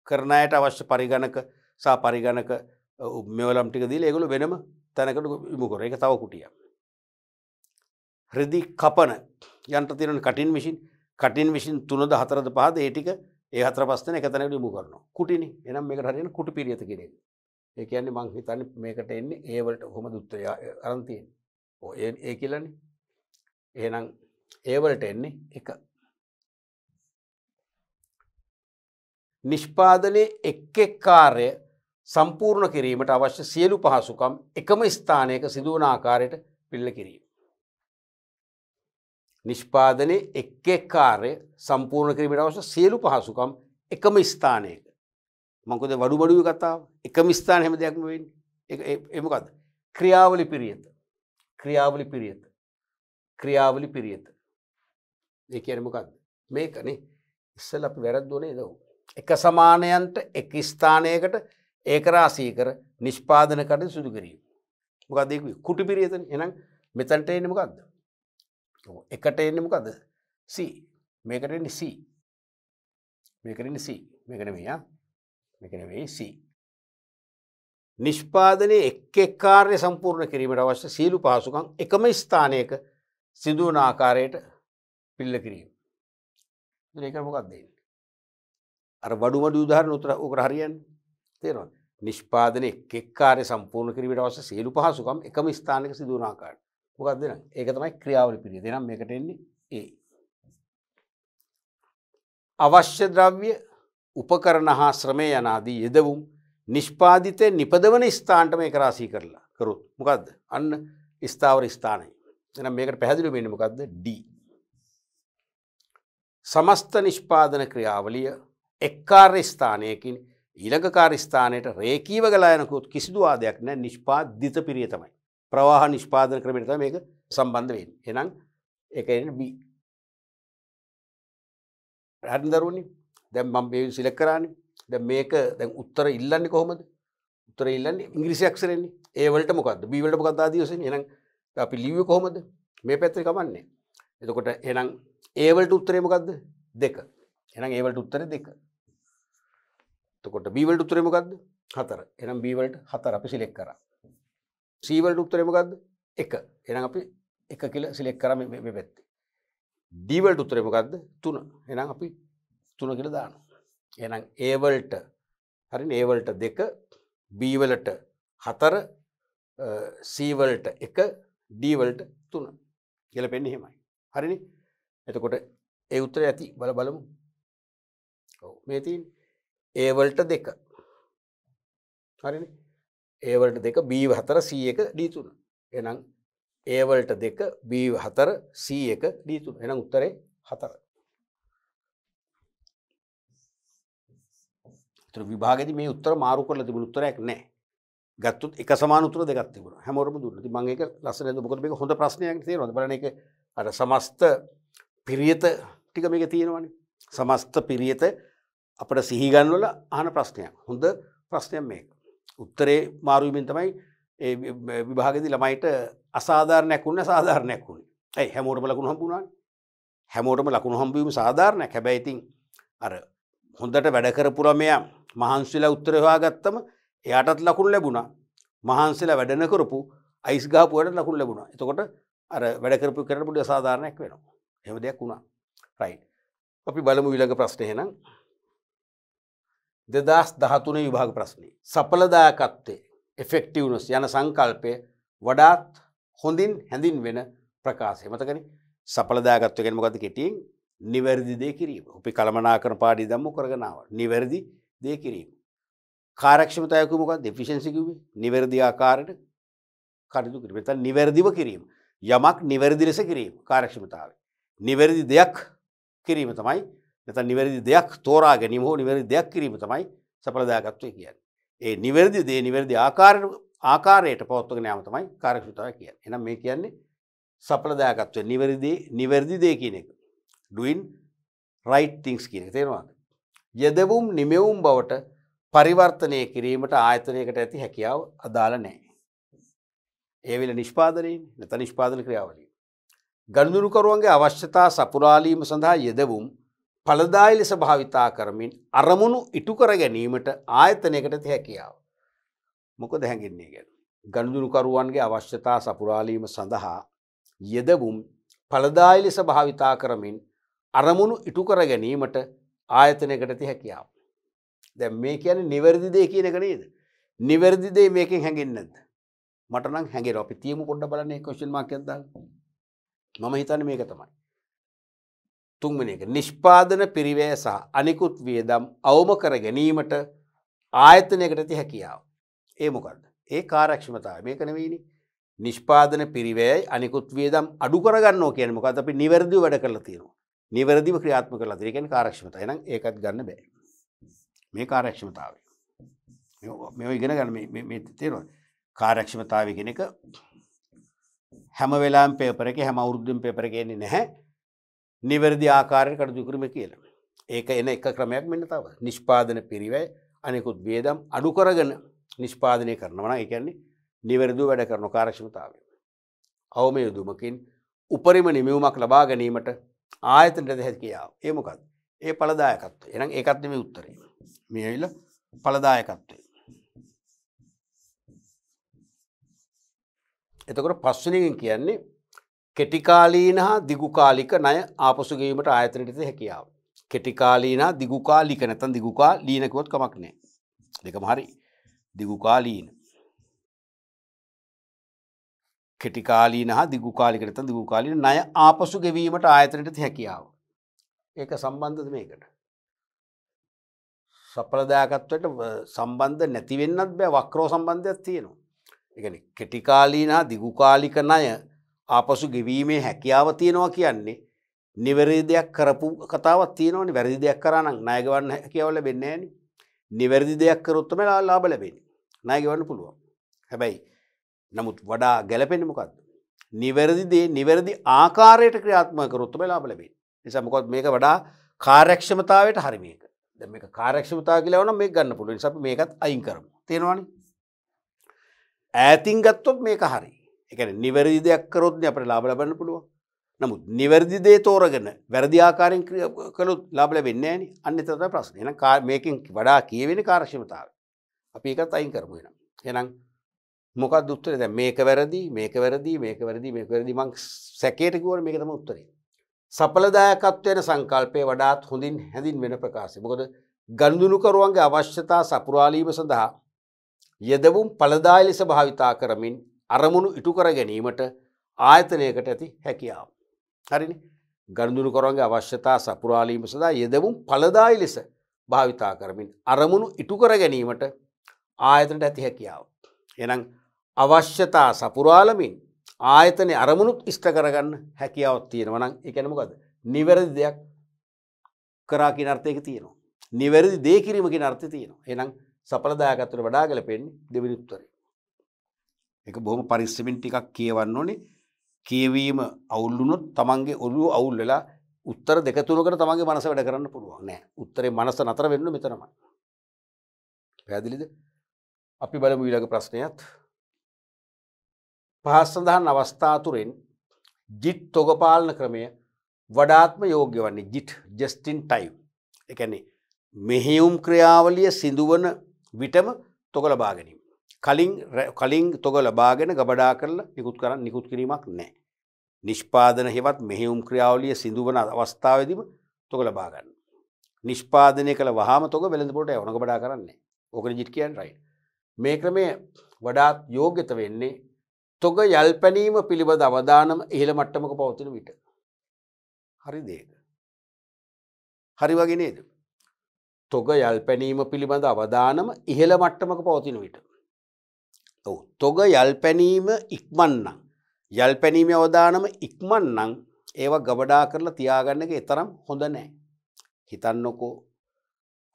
කරන අයට අවශ්‍ය පරිගණක සහ පරිගණක මෙවලම් ටික දීලා ඒගොල්ලෝ වෙනම තැනකට යොමු කරනවා. ඒක තව කුටියක්. රෙදි කපන යන්ත්‍ර තියෙන කටින් මැෂින් 3ද 4ද 5ද ඒ ටික ඒ 4 5 දෙනා එක තැනකට යොමු කරනවා. කුටිනේ. එහෙනම් මේකට හරියන කුටි පිරියත කියන එක. ඒ කියන්නේ මං හිතන්නේ මේකට එන්නේ ඒ වලට කොහොමද උත්තරය අරන් තියෙන්නේ. ඔය ඒ කියලානේ. එහෙනම් ඒ වලට එන්නේ එක නිෂ්පාදනයේ එක් එක් කාර්ය සම්පූර්ණ කිරීමට අවශ්‍ය සියලු පහසුකම් එකම ස්ථානයක සිදුවන ආකාරයට පිළිල කිරීම. නිෂ්පාදනයේ එක් එක් කාර්ය සම්පූර්ණ කිරීමට අවශ්‍ය සියලු පහසුකම් එකම ස්ථානයක. මොකද වඩු කතාව එකම ස්ථාන හැම දෙයක්ම වෙන්නේ. ඒ මොකද්ද? ක්‍රියාවලි පිරියත. ක්‍රියාවලි පිරියත. ක්‍රියාවලි පිරියත. ඒ කියන්නේ මොකද්ද? මේකනේ ඉස්සෙල්ලා අපි වැරද්දුනේ නේද? එක සමානයන්ට එක් ස්ථානයකට ඒකරාශී කර නිෂ්පාදන කටයුතු සිදු කිරීම. මොකද්ද ඒක? කුටි පිරියතනේ. එහෙනම් මෙතනට එන්නේ මොකද්ද? එකට එන්නේ මොකද්ද? C. මේකට එන්නේ C. මේකට එන්නේ C. මේක නෙමෙයි ආ. මේක නෙමෙයි C. නිෂ්පාදනයේ එක් එක් කාර්ය සම්පූර්ණ කිරීමට අවශ්‍ය සියලු පහසුකම් එකම ස්ථානයක සිදුවන ආකාරයට පිළිල කිරීම. ඒක මොකක්ද දෙන්නේ? අර වඩු උදාහරණ උතර උකර හරියන්නේ. තේරෙනවද? නිෂ්පාදනයේ එක් එක් කාර්ය සම්පූර්ණ කිරීමට අවශ්‍ය සියලු පහසුකම් එකම ස්ථානයක සිදුවන ආකාරය. මොකක්ද නේද? ඒක තමයි ක්‍රියාවලි පිළිවෙල. එහෙනම් මේකට එන්නේ A. අවශ්‍ය ද්‍රව්‍ය උපකරණ හා ශ්‍රමය යනාදී යෙදවුම් නිෂ්පාදිතේ නිපදවන ස්ථානට මේක රාශී කරලා කරොත් මොකද්ද? අන්න ස්ථාවර ස්ථානයි. එහෙනම් මේකට පැහැදිලිව වෙන්නේ මොකද්ද? D. समस्त නිෂ්පාදන ක්‍රියාවලිය එක් කාර්ය ස්ථානයකින් ඊළඟ කාර්ය ස්ථානයට රේඛීව ගලා යනකොත් කිසිදු ආදයක් නැහැ. නිෂ්පාදිත පිරිය තමයි. ප්‍රවාහ නිෂ්පාදන ක්‍රමයට තමයි මේක සම්බන්ධ වෙන්නේ. එහෙනම් ඒක එන්නේ B. හරිද දරුවනේ? දැන් මම මේ සිලෙක්ට් කරානේ. දැන් මේක දැන් උත්තර ඉල්ලන්නේ කොහොමද? උත්තර ඉල්ලන්නේ ඉංග්‍රීසි අක්ෂරෙන්නේ. A වලට මොකද්ද? B වලට මොකද්ද ආදී වශයෙන්. එහෙනම් අපි ලිව්වේ කොහොමද? මේ පැත්තේ කමන්නේ. එතකොට එහෙනම් A වලට උත්තරේ මොකද්ද? 2. එහෙනම් A වලට උත්තරේ 2. එතකොට B වලට උත්තරේ මොකද්ද? 4. එහෙනම් B වලට 4 අපි සිලෙක්ට් කරා. C වලට උත්තරේ මොකද්ද? 1. එහෙනම් අපි 1 කියලා සිලෙක්ට් කරා මේ පැත්තේ. D වලට උත්තරේ මොකද්ද? 3. එහෙනම් අපි 3 කියලා දානවා. එහෙනම් A වලට හරිනේ A වලට 2, B වලට 4, C වලට 1, D වලට 3 කියලා පෙන්නේ එහෙමයි. හරිනේ? එතකොට ඒ උත්තරය ඇති බලමු. ඔව් මේ තියෙන්නේ A වලට 2. හරිනේ? A වලට 2, B 4, C 1, D 3. එහෙනම් A වලට 2, B 4, C 1, D 3. එහෙනම් උත්තරේ 4. ඒතර විභාගයේදී මේ උත්තර මාරු කරලා තිබුණු උත්තරයක් නැහැ. ගත්තොත් එක සමාන උත්තර දෙකක් තිබුණා. හැමෝටම දුන්නා. ඉතින් මම ඒක ලස්සනද මොකද මේක හොඳ ප්‍රශ්නයක් තේරෙනවද? බලන්න ඒක අර සමස්ත පිරියත ටික මේකේ තියෙනවනේ. සමස්ත පිරියත අපිට සිහි ගන්නවල අහන ප්‍රශ්නයක්. හොඳ ප්‍රශ්නයක් මේක. උත්තරේ මාරු වීමෙන් තමයි ඒ විභාගයේදී ළමයිට අසාධාරණයක් වුණා සාධාරණයක් වුණේ. ඇයි හැමෝටම ලකුණු හම්බුණානේ. හැමෝටම ලකුණු හම්බ වීම සාධාරණයක්. හැබැයි ඉතින් අර හොඳට වැඩ කරපු ළමයා මහන්සිලා උත්තරේ හොයාගත්තම එයාටත් ලකුණු ලැබුණා. මහන්සිලා වැඩ නොකරපු අයිස් ගහපුවට ලකුණු ලැබුණා. එතකොට අර වැඩ කරපු කෙනාට පොඩි අසාධාරණයක් වෙනවා. එහෙම දෙයක් වුණා. රයිට්. අපි බලමු ඊළඟ ප්‍රශ්නේ එහෙනම්. 2013 විභාග ප්‍රශ්නේ. සඵලදායකත්වයේ effectiveness යන සංකල්පය වඩාත් හොඳින් හැඳින්වෙන ප්‍රකාශය. මතකනේ? සඵලදායකත්වය කියන්නේ මොකද්ද කෙටියෙන්? නිවැරදි දේ කිරීම. අපි කළමනාකරන පාඩිය දැම්මු කරගෙන ආවා. නිවැරදි දේ කිරීම. කාර්යක්ෂමතාවය කිව්ව මොකක්ද? efficiency කිව්වේ. නිවැරදි ආකාරයට කටයුතු කිරීම. නැත්නම් නිවැරදිව කිරීම. යමක් නිවැරදි ලෙස කිරීම. කාර්යක්ෂමතාවය. නිවැරදි දෙයක් කිරීම තමයි නැත්නම් නිවැරදි දෙයක් තෝරා ගැනීම හෝ නිවැරදි දෙයක් කිරීම තමයි සඵලදායකත්වය කියන්නේ. ඒ නිවැරදි දේ නිවැරදි ආකාරයට පවත්වාගෙන යාම තමයි කාර්යක්ෂමතාවය කියන්නේ. එහෙනම් මේ කියන්නේ සඵලදායකත්වය නිවැරදි දේ කියන එක. doing right things කියන එක තේරෙනවද? යදවුම් නිමෙවුම් බවට පරිවර්තනය කිරීමට ආයතනයකට ඇති හැකියාව අදාළ නැහැ. ඒ වෙල නිෂ්පාදනයේ නැත්නම් නිෂ්පාදන ක්‍රියාවලිය. ගනුදෙනුකරුවන්ගේ අවශ්‍යතා සපුරාලීම සඳහා යදවුම් ඵලදායී ලෙස භාවිතා කරමින් අරමුණු ඉටු කර ගැනීමට ආයතනයකට ඇති හැකියාව. මොකද හැඟෙන්නේ කියන්නේ? ගනුදෙනුකරුවන්ගේ අවශ්‍යතා සපුරාලීම සඳහා යදවුම් ඵලදායී ලෙස භාවිතා කරමින් අරමුණු ඉටු කර ගැනීමට ආයතනයකට ඇති හැකියාව. දැන් මේ කියන්නේ නිවැරදි දේ කියන එක නේද? නිවැරදි දේ මේකෙන් හැඟෙන්නේ නැද්ද? මට නම් හැඟෙනවා. අපි තියමු පොඩ්ඩක් බලන්න මේ ක්වෙස්චන් මාක් එකක් දාලා. මම හිතන්නේ මේක තමයි. තුන්වෙනි එක නිෂ්පාදන පිරිවැය සහ අනිකුත් වියදම් අවම කර ගැනීමට ආයතනයකට ඇති හැකියාව. ඒ මොකද්ද? ඒ කාර්යක්ෂමතාවය. මේක නෙවෙයිනේ. නිෂ්පාදන පිරිවැයයි අනිකුත් වියදම් අඩු කරගන්නවා කියන්නේ මොකද්ද? අපි නිවැරදිව වැඩ කරලා තියෙනවා. නිවැරදිව ක්‍රියාත්මක කරලා තියෙනවා. ඒ කියන්නේ කාර්යක්ෂමතාවය. එහෙනම් ඒකත් ගන්න බෑ. මේ කාර්යක්ෂමතාවය. මේව ඉගෙන ගන්න මේ තේරෙනවද? කාර්යක්ෂමතාවය කියන එක හැම වෙලාවෙම පේපර් එකේ හැම අවුරුද්දෙම පේපර් එකේ එන්නේ නැහැ. නිවැරදි ආකාරයට කටයුතු කිරීම කියලා. ඒක එන එක ක්‍රමයක් මෙන්න තව. නිෂ්පාදන පිරිවැය අනිකුත් වේදම් අඩු කරගෙන නිෂ්පාදනය කරනවා නම් ඒ කියන්නේ නිවැරදිව වැඩ කරන කාර්යක්ෂමතාවය. අවම යොදුමකින් උපරිම නිමවුමක් ලබා ගැනීමට ආයතනයට හැකියාව. ඒ මොකක්ද? ඒ ඵලදායකත්වය. එහෙනම් ඒකත් නෙමෙයි උත්තරේ. මේ ඇවිල්ලා ඵලදායකත්වය. එතකොට පස්වෙනි එකෙන් කියන්නේ කෙටිකාලීන හා දිගුකාලික ණය ආපසු ගෙවීමට ආයතනයට හැකියාව. කෙටිකාලීන හා දිගුකාලික නැත්නම් දිගුකාලීන කිව්වොත් කමක් නැහැ. දෙකම හරි. දිගුකාලීන. කෙටිකාලීන හා දිගුකාලික නැත්නම් දිගුකාලීන ණය ආපසු ගෙවීමට ආයතනයට හැකියාව. ඒක සම්බන්ධද මේකට? සඵලදායකත්වයට සම්බන්ධ නැති වෙන්නත් බෑ. වක්‍රෝ සම්බන්ධයක් තියෙනවා. ඒ කියන්නේ කෙටිකාලීන හා දිගුකාලික ණය ආපසු ගෙවීමේ හැකියාව තියෙනවා කියන්නේ නිවැරදි දෙයක් කරපු කතාවක් තියෙනවනේ. වැරදි දෙයක් කරා නම් ණය ගෙවන්න හැකියාව ලැබෙන්නේ නැහැනේ. නිවැරදි දෙයක් කරොත් තමයි ලාභ ලැබෙන්නේ. ණය ගෙවන්න පුළුවන්. හැබැයි නමුත් වඩා ගැළපෙන්නේ මොකද්ද? නිවැරදි දේ නිවැරදි ආකාරයට ක්‍රියාත්මක කරොත් තමයි ලාභ ලැබෙන්නේ. නිසා මොකද මේක වඩා කාර්යක්ෂමතාවයට හරි මේක. දැන් මේක කාර්යක්ෂමතාව කියලා වුණා මේක ගන්න පුළුවන්. නිසා අපි මේකත් අයින් කරමු. තේරෙනවනේ? ඈතින් ගත්තොත් මේක හරි. ඒ කියන්නේ නිවැරදි දෙයක් කරොත් නේ අපිට ලාභ ලබන්න පුළුවන්. නමුත් නිවැරදි දේ තෝරගෙන වැරදි ආකාරයෙන් කළොත් ලාභ ලැබෙන්නේ නැහැ නේ. අන්න ඒක තමයි ප්‍රශ්නේ. එහෙනම් මේකෙන් වඩා කියවෙන්නේ කාර්යක්ෂමතාවය. අපි ඒකත් අයින් කරමු එහෙනම්. එහෙනම් මොකක්ද උත්තරේ? දැන් මේක වැරදි, මේක වැරදි, මේක වැරදි, මේක වැරදි. මං සැකයට කිව්වනේ මේක තමයි උත්තරේ. සඵලදායකත්වයේ සංකල්පය වඩාත් හොඳින් හැඳින්වෙන ප්‍රකාශය. මොකද ගනුදෙනුකරුවන්ගේ අවශ්‍යතා සපුරාලීම සඳහා යෙදවුම් ඵලදායී ලෙස භාවිතා කරමින් අරමුණු ඉටු කර ගැනීමට ආයතනයකට ඇති හැකියාව. හරිනේ? ගනුදෙනුකරුවන්ගේ අවශ්‍යතා සපුරාලීම සඳහා යෙදවුම් ඵලදායී ලෙස භාවිතා කරමින් අරමුණු ඉටු කර ගැනීමට ආයතනයට ඇති හැකියාව. එහෙනම් අවශ්‍යතා සපුරාලමින් ආයතනයේ අරමුණු ඉෂ්ට කරගන්න හැකියාවක් තියෙනවා නම් ඒ කියන්නේ මොකද්ද? නිවැරදි දෙයක් කරා කියන අර්ථයක තියෙනවා. නිවැරදි දේ කිරීම කියන අර්ථය තියෙනවා. එහෙනම් සඵලදායකත්වයට වඩා ගැලපෙන්නේ දෙවෙනි උත්තරේ. ඒක බොහොම පරිස්සමින් ටිකක් කියවන්න ඕනේ. කියවීම අවුල් වුණොත් තමන්ගේ ඔළුව අවුල් වෙලා උත්තර දෙක තුනකට තමන්ගේ මනස වැඩ කරන්න පුළුවන් නෑ. උත්තරේ මනස නතර වෙන්න මෙතනමයි. පැහැදිලිද? අපි බලමු ඊළඟ ප්‍රශ්නයත්. පහත් සඳහන් අවස්ථා තුරෙන් ජිට් තොග පාලන ක්‍රමය වඩාත්ම යෝග්‍ය වන්නේ ජිට් just in time. ඒ කියන්නේ මෙහෙයුම් ක්‍රියාවලිය සිදුවන විටම තොග ලබා ගැනීම. කලින් තොග ලබාගෙන ගබඩා කරලා නිකුත් කිරීමක් නැහැ. නිෂ්පාදන හෙවත් මෙහෙයුම් ක්‍රියාවලිය සිදුවන අවස්ථාවේදීම තොග ලබා ගන්න. නිෂ්පාදනය කළ වහාම තොග වෙළඳ පොළට යවන ගබඩා කරන්නේ නැහැ. ඕකනේ ජිට් කියන්නේ රයිට්. මේ ක්‍රමය වඩාත් යෝග්‍යත වෙන්නේ තොග යල්පැනීම පිළිබඳ අවධානම ඉහළ මට්ටමක පවතින විට. හරිද ඒක? හරි වගේ නේද? තොග යල්පැනීම පිළිබඳ අවධානම ඉහළ මට්ටමක පවතින විට. ඔව්. තොග යල්පැනීම ඉක්මන් නම් යල්පැනීමේ අවධානම ඉක්මන් නම් ඒවා ගබඩා කරලා තියාගන්න එක තරම් හොඳ නැහැ. හිතන්නකෝ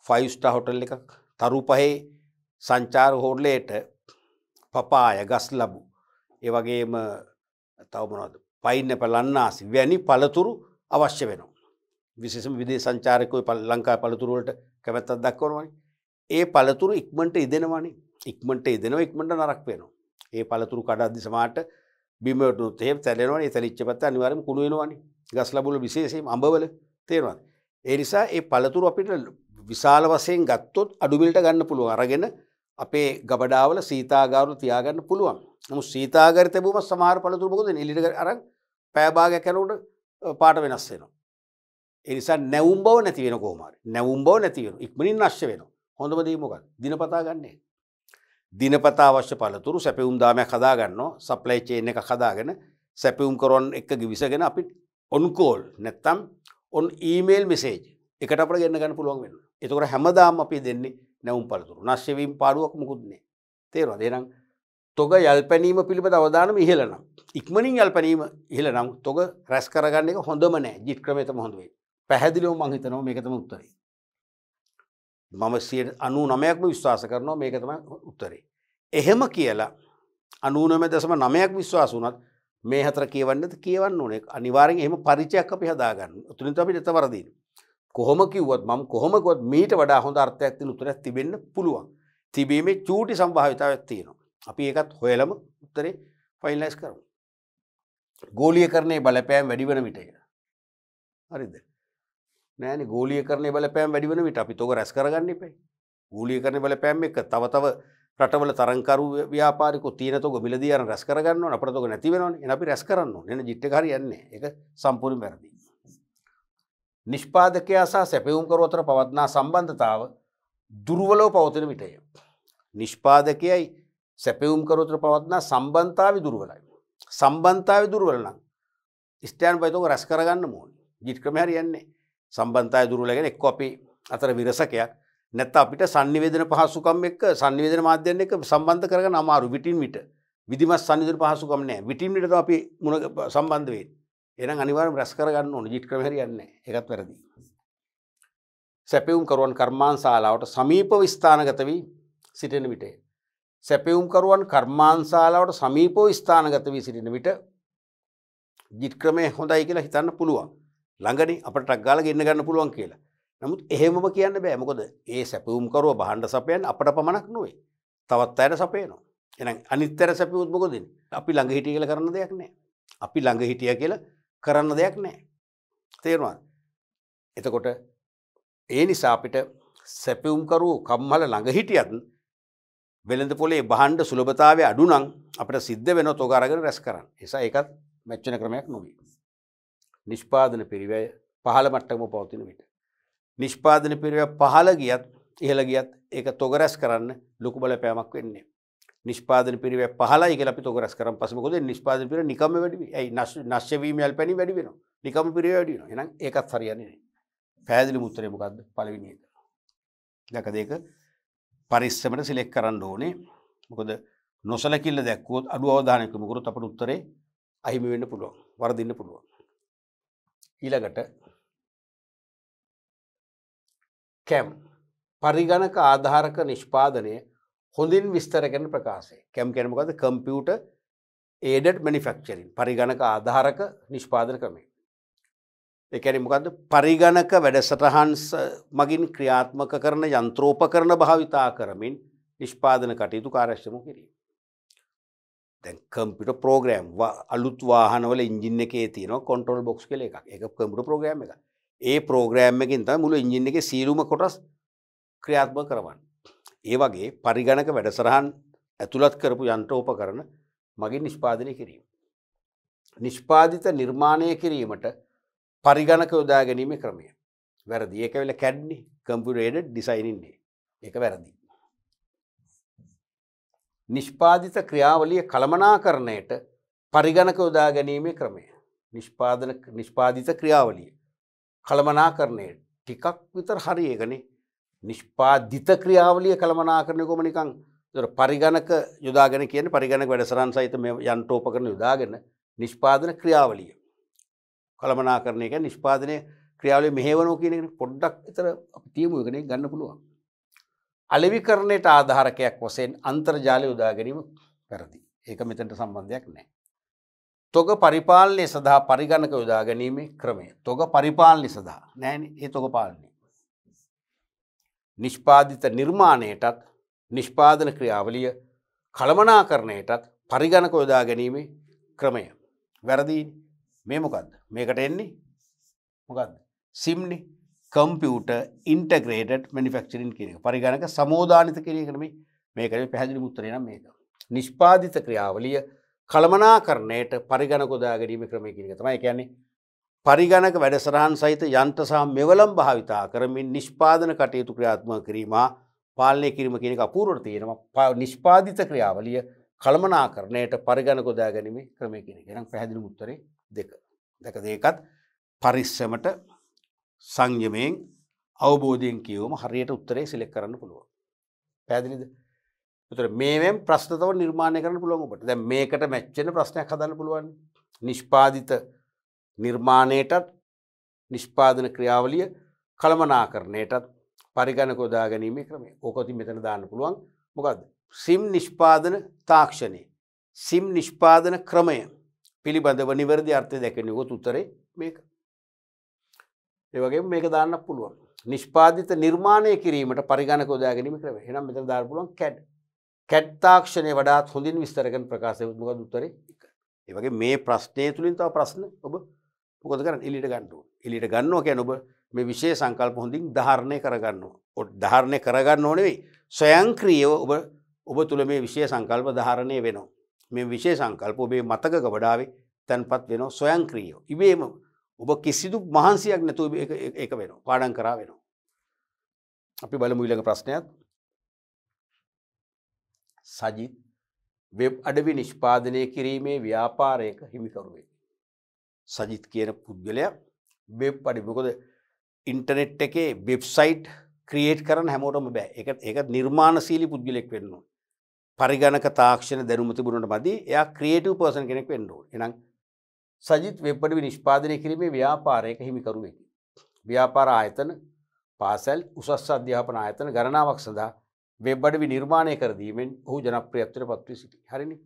5 star hotel එකක් තරු පහේ සංචාර හෝටලයට පපාය ගස් ලැබු ඒ වගේම තව මොනවද පයින්ඇපල් අන්නාසි වැනි පළතුරු අවශ්‍ය වෙනවා. විශේෂම විදේශ සංචාරකයෝ ලංකාවේ පළතුරු වලට කැමැත්තක් දක්වනවානේ. ඒ පළතුරු ඉක්මනට ඉදෙනවානේ. ඉක්මනට නරක වෙනවා. ඒ පළතුරු කඩද්දි සමාට බිම වටුනොත් එහෙම තැලෙනවානේ. ඒ තැලිච්ච පැත්ත අනිවාර්යයෙන්ම කුණු වෙනවානේ. ගස් ලැබුවල විශේෂයෙන්ම අඹවල තේරෙනවද? ඒ නිසා ඒ පළතුරු අපිට විශාල වශයෙන් ගත්තොත් අඩු මිලට ගන්න පුළුවන්. අරගෙන අපේ ගබඩාවල සීතාගාරවල තියාගන්න පුළුවන්. නමුත් සීතාගාරය තිබුවම සමහර පළතුරු මොකද වෙන්නේ? එළියට අරන් පෑ භාගයක් යනකොට පාට වෙනස් වෙනවා. ඒ නිසා නැවුම් බව නැති වෙන කොහොම හරි. නැවුම් බව නැති වෙනවා. ඉක්මනින් නැශ්‍ය වෙනවා. හොඳම දේ මොකක්ද? දිනපතා ගන්න එක. දිනපතා අවශ්‍ය පළතුරු සැපයුම් දාමයක් හදා ගන්නවා. සප්ලයි චේන් එකක් හදාගෙන සැපයුම් කරන එක ගිවිසගෙන අපි ඔන් කෝල් නැත්තම් ඔන් ඊමේල් මෙසේජ් එකට අපිට ගෙන්න ගන්න පුළුවන් වෙනවා. එතකොට හැමදාම අපි දෙන්නේ නැවුම් පළතුරු. නැස්ය වීම පාඩුවක් මුකුත් නෑ. තේරුණාද? එහෙනම් තොග යල්පැනීම පිළිබඳ අවධානම ඉහළ නම් ඉක්මනින් යල්පැනීම ඉහළ නම් තොග රැස් කරගන්න එක හොඳම නෑ. ජිට් ක්‍රමය තමයි හොඳ වෙන්නේ. පැහැදිලිව මම හිතනවා මේක තමයි උත්තරේ. මම 99%ක්ම විශ්වාස කරනවා මේක තමයි උත්තරේ. එහෙම කියලා 99.9ක් විශ්වාස වුණත් මේ හතර කියවන්නද කියවන්න ඕනේ. අනිවාර්යෙන් එහෙම පරිචයක් අපි හදාගන්න. උතුරින් තමයි දෙත වරදින. කොහොම කිව්වත් මම කොහොම කිව්වත් මීට වඩා හොඳ අර්ථයක් තියෙන උත්තරයක් තිබෙන්න පුළුවන්. තිබීමේ චූටි සම්භාවිතාවයක් තියෙනවා. අපි ඒකත් හොයලම උත්තරේ ෆයිනලයිස් කරමු. ගෝලීයකරණයේ බලපෑම වැඩි වෙන විට. හරිද? නෑනේ ගෝලීයකරණයේ බලපෑම වැඩි වෙන විට අපි තෝග රැස් කරගන්න එපා. ගෝලීයකරණයේ බලපෑම එක තව රටවල තරංකරු ව්‍යාපාරිකෝ තියෙන තෝග මිලදී අරන් රැස් කරගන්න ඕන. අපිට තෝග නැති වෙනවනේ. එහෙනම් අපි රැස් කරන්න ඕනේ. එන ජිට් එක හරියන්නේ නැහැ. ඒක සම්පූර්ණ වැරදි. නිෂ්පාදකයා සහ සැපයුම්කරු අතර පවත්නා සම්බන්ධතාව දුර්වලව පවතින විටය. නිෂ්පාදකයයි සැපයුම්කරු අතර පවත්නා සම්බන්ධතාවය දුර්වලයි. සම්බන්ධතාවය දුර්වල නම් ස්ටෑන්ඩ් බයි තෝග රැස් කරගන්න ඕනේ. ජිට් ක්‍රමය හරියන්නේ නැහැ. සම්බන්ධතාවය දුර්වල කියන්නේ එක්ක අපි අතර විරසකයක් නැත්නම් අපිට sannivedana පහසුකම් එක්ක sannivedana මාධ්‍යයන් එක්ක සම්බන්ධ කරගන්න අමාරු විටින් විට විධිමත් sannivedana පහසුකම් නැහැ විටින් විට තමයි අපි මුණ සම්බන්ධ වෙන්නේ. එහෙනම් අනිවාර්යයෙන්ම රැස් කරගන්න ඕනේ. ජිට් ක්‍රමය හරියන්නේ නැහැ. ඒකත් වැරදි. සැපයුම් කරුවන් කර්මාන්තශාලාවට සමීපව ස්ථානගත වී සිටින විට සැපයුම් කරුවන් කර්මාන්තශාලාවට සමීපව ස්ථානගත වී සිටින විට ජිට් ක්‍රමය හොඳයි කියලා හිතන්න පුළුවන්. ළඟනේ අපිට ටක් ගාලා ගෙන්න ගන්න පුළුවන් කියලා. නමුත් එහෙමම කියන්න බෑ. මොකද ඒ සැපයුම් කරුව භාණ්ඩ සපයන්නේ අපට පමණක් නෙවෙයි. තවත් අයට සපයනවා. එහෙනම් අනිත් අයට සපයුවොත් මොකද වෙන්නේ? අපි ළඟ හිටිය කියලා කරන්න දෙයක් නැහැ. අපි ළඟ හිටියා කියලා කරන්න දෙයක් නැහැ. තේරුණාද? එතකොට ඒ නිසා අපිට සැපයුම් කරුව කම්මල ළඟ හිටියත් වෙළඳ පොලේ භාණ්ඩ සුලභතාවය අඩු නම් අපිට සිද්ධ වෙනවා තෝග අරගෙන රැස් කරන්න. ඒ නිසා ඒකත් මැච් වෙන ක්‍රමයක් නෙවෙයි. නිෂ්පාදන පිරිවැය පහළ මට්ටමක පවතින විට නිෂ්පාදන පිරිවැය පහළ ගියත් ඉහළ ගියත් ඒක තොග රැස් කරන්න ලොකු බලපෑමක් වෙන්නේ. නිෂ්පාදන පිරිවැය පහළයි කියලා අපි තොග රැස් කරන් පස්සේ මොකද නිෂ්පාදන පිරිවැය නිකම්ම වැඩි වෙයි. ඇයි නැස්ය වීම යල්පැනීම වැඩි වෙනවා. නිකම්ම පිරිවැය වැඩි වෙනවා. එහෙනම් ඒකත් හරියන්නේ නැහැ. පැහැදිලි උත්තරේ මොකද්ද? පළවෙනි එක. දැක දෙක පරිස්සමට සිලෙක්ට් කරන්න ඕනේ. මොකද නොසලකිල්ල දැක්කුවොත් අඩු අවධානයක් යොමු කරොත් අපේ උත්තරේ අහිමි වෙන්න පුළුවන්. වරදින්න පුළුවන්. ඊළඟට කැම් පරිගණක ආධාරක නිෂ්පාදනය හොඳින් විස්තර කරන ප්‍රකාශය. කැම් කියන්නේ මොකද්ද? කම්පියුටර් ඒඩඩ් මැනුෆැක්චරින් පරිගණක ආධාරක නිෂ්පාදන ක්‍රමය. ඒ කියන්නේ මොකද්ද? පරිගණක වැඩසටහන් මගින් ක්‍රියාත්මක කරන යන්ත්‍රෝපකරණ භාවිතා කරමින් නිෂ්පාදන කටයුතු කාර්යක්ෂම කිරීම. දැන් කම්පියුටර් ප්‍රෝග්‍රෑම් අලුත් වාහනවල එන්ජින් එකේ තියෙනවා කන්ට්‍රෝල් බොක්ස් කියලා එකක්. ඒක කම්පියුටර් ප්‍රෝග්‍රෑම් එකක්. ඒ ප්‍රෝග්‍රෑම් එකකින් තමයි මුළු එන්ජින් එකේ සියලුම කොටස් ක්‍රියාත්මක කරවන්නේ. ඒ වගේ පරිගණක වැඩසටහන් ඇතුළත් කරපු යන්ත්‍රෝපකරණ මගින් නිෂ්පාදනය කිරීම. නිෂ්පාදිත නිර්මාණය කිරීමට පරිගණක යොදා ගැනීමේ ක්‍රමය. වැරදි. ඒක වෙල CAD කම්පියුටර් ඒඩඩ් ඩිසයිනින් නේ. ඒක වැරදි. නිෂ්පාදිත ක්‍රියාවලිය කළමනාකරණයට පරිගණක යොදා ගැනීමේ ක්‍රමය. නිෂ්පාදිත ක්‍රියාවලිය කළමනාකරණය ටිකක් විතර හරි ඒකනේ. නිෂ්පාදිත ක්‍රියාවලිය කළමනාකරණය කොහොම නිකන් පරිගණක යොදාගෙන කියන්නේ පරිගණක වැඩසටහන් සහිත මේ යන්ත්‍රෝපකරණ යොදාගෙන නිෂ්පාදන ක්‍රියාවලිය කළමනාකරණය කියන්නේ නිෂ්පාදනයේ ක්‍රියාවලිය මෙහෙවනවා කියන එක පොඩ්ඩක් විතර අපි තියමු ඒකනේ ගන්න පුළුවන්. අලෙවිකරණයට ආධාරකයක් වශයෙන් අන්තර්ජාලය යොදා ගැනීම වැරදි. ඒක මෙතනට සම්බන්ධයක් නැහැ. තොග පරිපාලනය සඳහා පරිගණක යොදා ගැනීමේ ක්‍රමය. තොග පරිපාලනය සඳහා නෑනේ ඒ තොග පාලනය. නිෂ්පාදිත නිර්මාණයටත් නිෂ්පාදන ක්‍රියාවලිය කළමනාකරණයටත් පරිගණක යොදා ගැනීමේ ක්‍රමය. වැරදි. මේ මොකද්ද? මේකට එන්නේ මොකද්ද? සිම්නේ කම්පියුටර් ඉන්ටග්‍රේටඩ් මැනුෆැක්චරින් කියන එක. පරිගණක සමෝදානිත කියන එක නෙමෙයි. මේකේ පැහැදිලි උත්තරේ නම් මේක. නිෂ්පාදිත ක්‍රියාවලිය කළමනාකරණයට පරිගණක යොදා ගැනීමේ ක්‍රමය කියන එක තමයි කියන්නේ. පරිගණක වැඩසටහන් සහිත යන්ත්‍ර සහ මෙවලම් භාවිතා කරමින් නිෂ්පාදන කටයුතු ක්‍රියාත්මක කිරීම පාලනය කිරීම කියන එක අපූර්වට තියෙනවා. නිෂ්පාදිත ක්‍රියාවලිය කළමනාකරණයට පරිගණක යොදා ගැනීමේ ක්‍රමය කියන එක. එහෙනම් පැහැදිලි උත්තරේ දෙක. දෙකත් පරිස්සමට සංයමයෙන් අවබෝධයෙන් කියවම හරියට උත්තරේ සිලෙක්ට් කරන්න පුළුවන්. පැහැදිලිද? ඒතර මේවෙන් ප්‍රශ්න තව නිර්මාණය කරන්න පුළුවන් ඔබට. දැන් මේකට මැච් වෙන ප්‍රශ්නයක් හදන්න පුළුවන්. නිෂ්පාදිත නිර්මාණයටත් නිෂ්පාදන ක්‍රියාවලිය කළමනාකරණයටත් පරිගණක යොදා ගැනීමේ ක්‍රමය. ඕක ඉතින් මෙතන දාන්න පුළුවන්. මොකද්ද? සිම් නිෂ්පාදන තාක්ෂණය. සිම් නිෂ්පාදන ක්‍රමය පිළිබඳව නිවැරදි අර්ථය දැකගෙන උගත උත්තරේ මේක. ඒ වගේම මේක දාන්න පුළුවන්. නිෂ්පාදිත නිර්මාණය කිරීමට පරිගණක යොදා ගැනීම ක්‍රමය. එහෙනම් මෙතන දාන්න පුළුවන් CAD. CAD තාක්ෂණය වඩාත් හොඳින් විස්තර කරන ප්‍රකාශය මොකද උත්තරේ? ඒ වගේ මේ ප්‍රශ්නය තුලින් තව ප්‍රශ්න ඔබ මොකද කරන්නේ? එළියට ගන්න ඕනේ. එළියට ගන්නවා කියන්නේ ඔබ මේ විශේෂ සංකල්ප හොඳින් ධාරණය කරගන්නවා. ධාරණය කරගන්නව නෙවෙයි ස්වයංක්‍රීයව ඔබ තුල මේ විශේෂ සංකල්ප ධාරණය වෙනවා. මේ විශේෂ සංකල්ප ඔබේ මතක ගබඩාවේ තැන්පත් වෙනවා ස්වයංක්‍රීයව. ඉබේම ඔබ කිසිදු මහන්සියක් නැතුව ඒක වෙනවා. පාඩම් කරා වෙනවා. අපි බලමු ඊළඟ ප්‍රශ්නයත්. සජිත් වෙබ් අඩවි නිෂ්පාදනය කිරීමේ ව්‍යාපාරයක හිමිකරුවෙක්. සජිත් කියන පුද්ගලයා වෙබ් අඩවි මොකද ඉන්ටර්නෙට් එකේ වෙබ්සයිට් ක්‍රියේට් කරන්න හැමෝටම බෑ. ඒක නිර්මාණශීලී පුද්ගලෙක් වෙන්න ඕනේ. පරිගණක තාක්ෂණ දැනුම තිබුණාට මදි. එයා ක්‍රියේටිව් පර්සන් කෙනෙක් වෙන්න ඕනේ. එහෙනම් සජිත් වෙබ් අඩවි නිෂ්පාදනය කිරීමේ ව්‍යාපාරයක හිමිකරුවෙක්. ව්‍යාපාර ආයතන, පාසල්, උසස් අධ්‍යාපන ආයතන ගණනාවක් සඳහා වෙබ් අඩවි නිර්මාණය කර දීමෙන් ඔහු ජනප්‍රියත්වයට පත් වී සිටී. හරිනේ.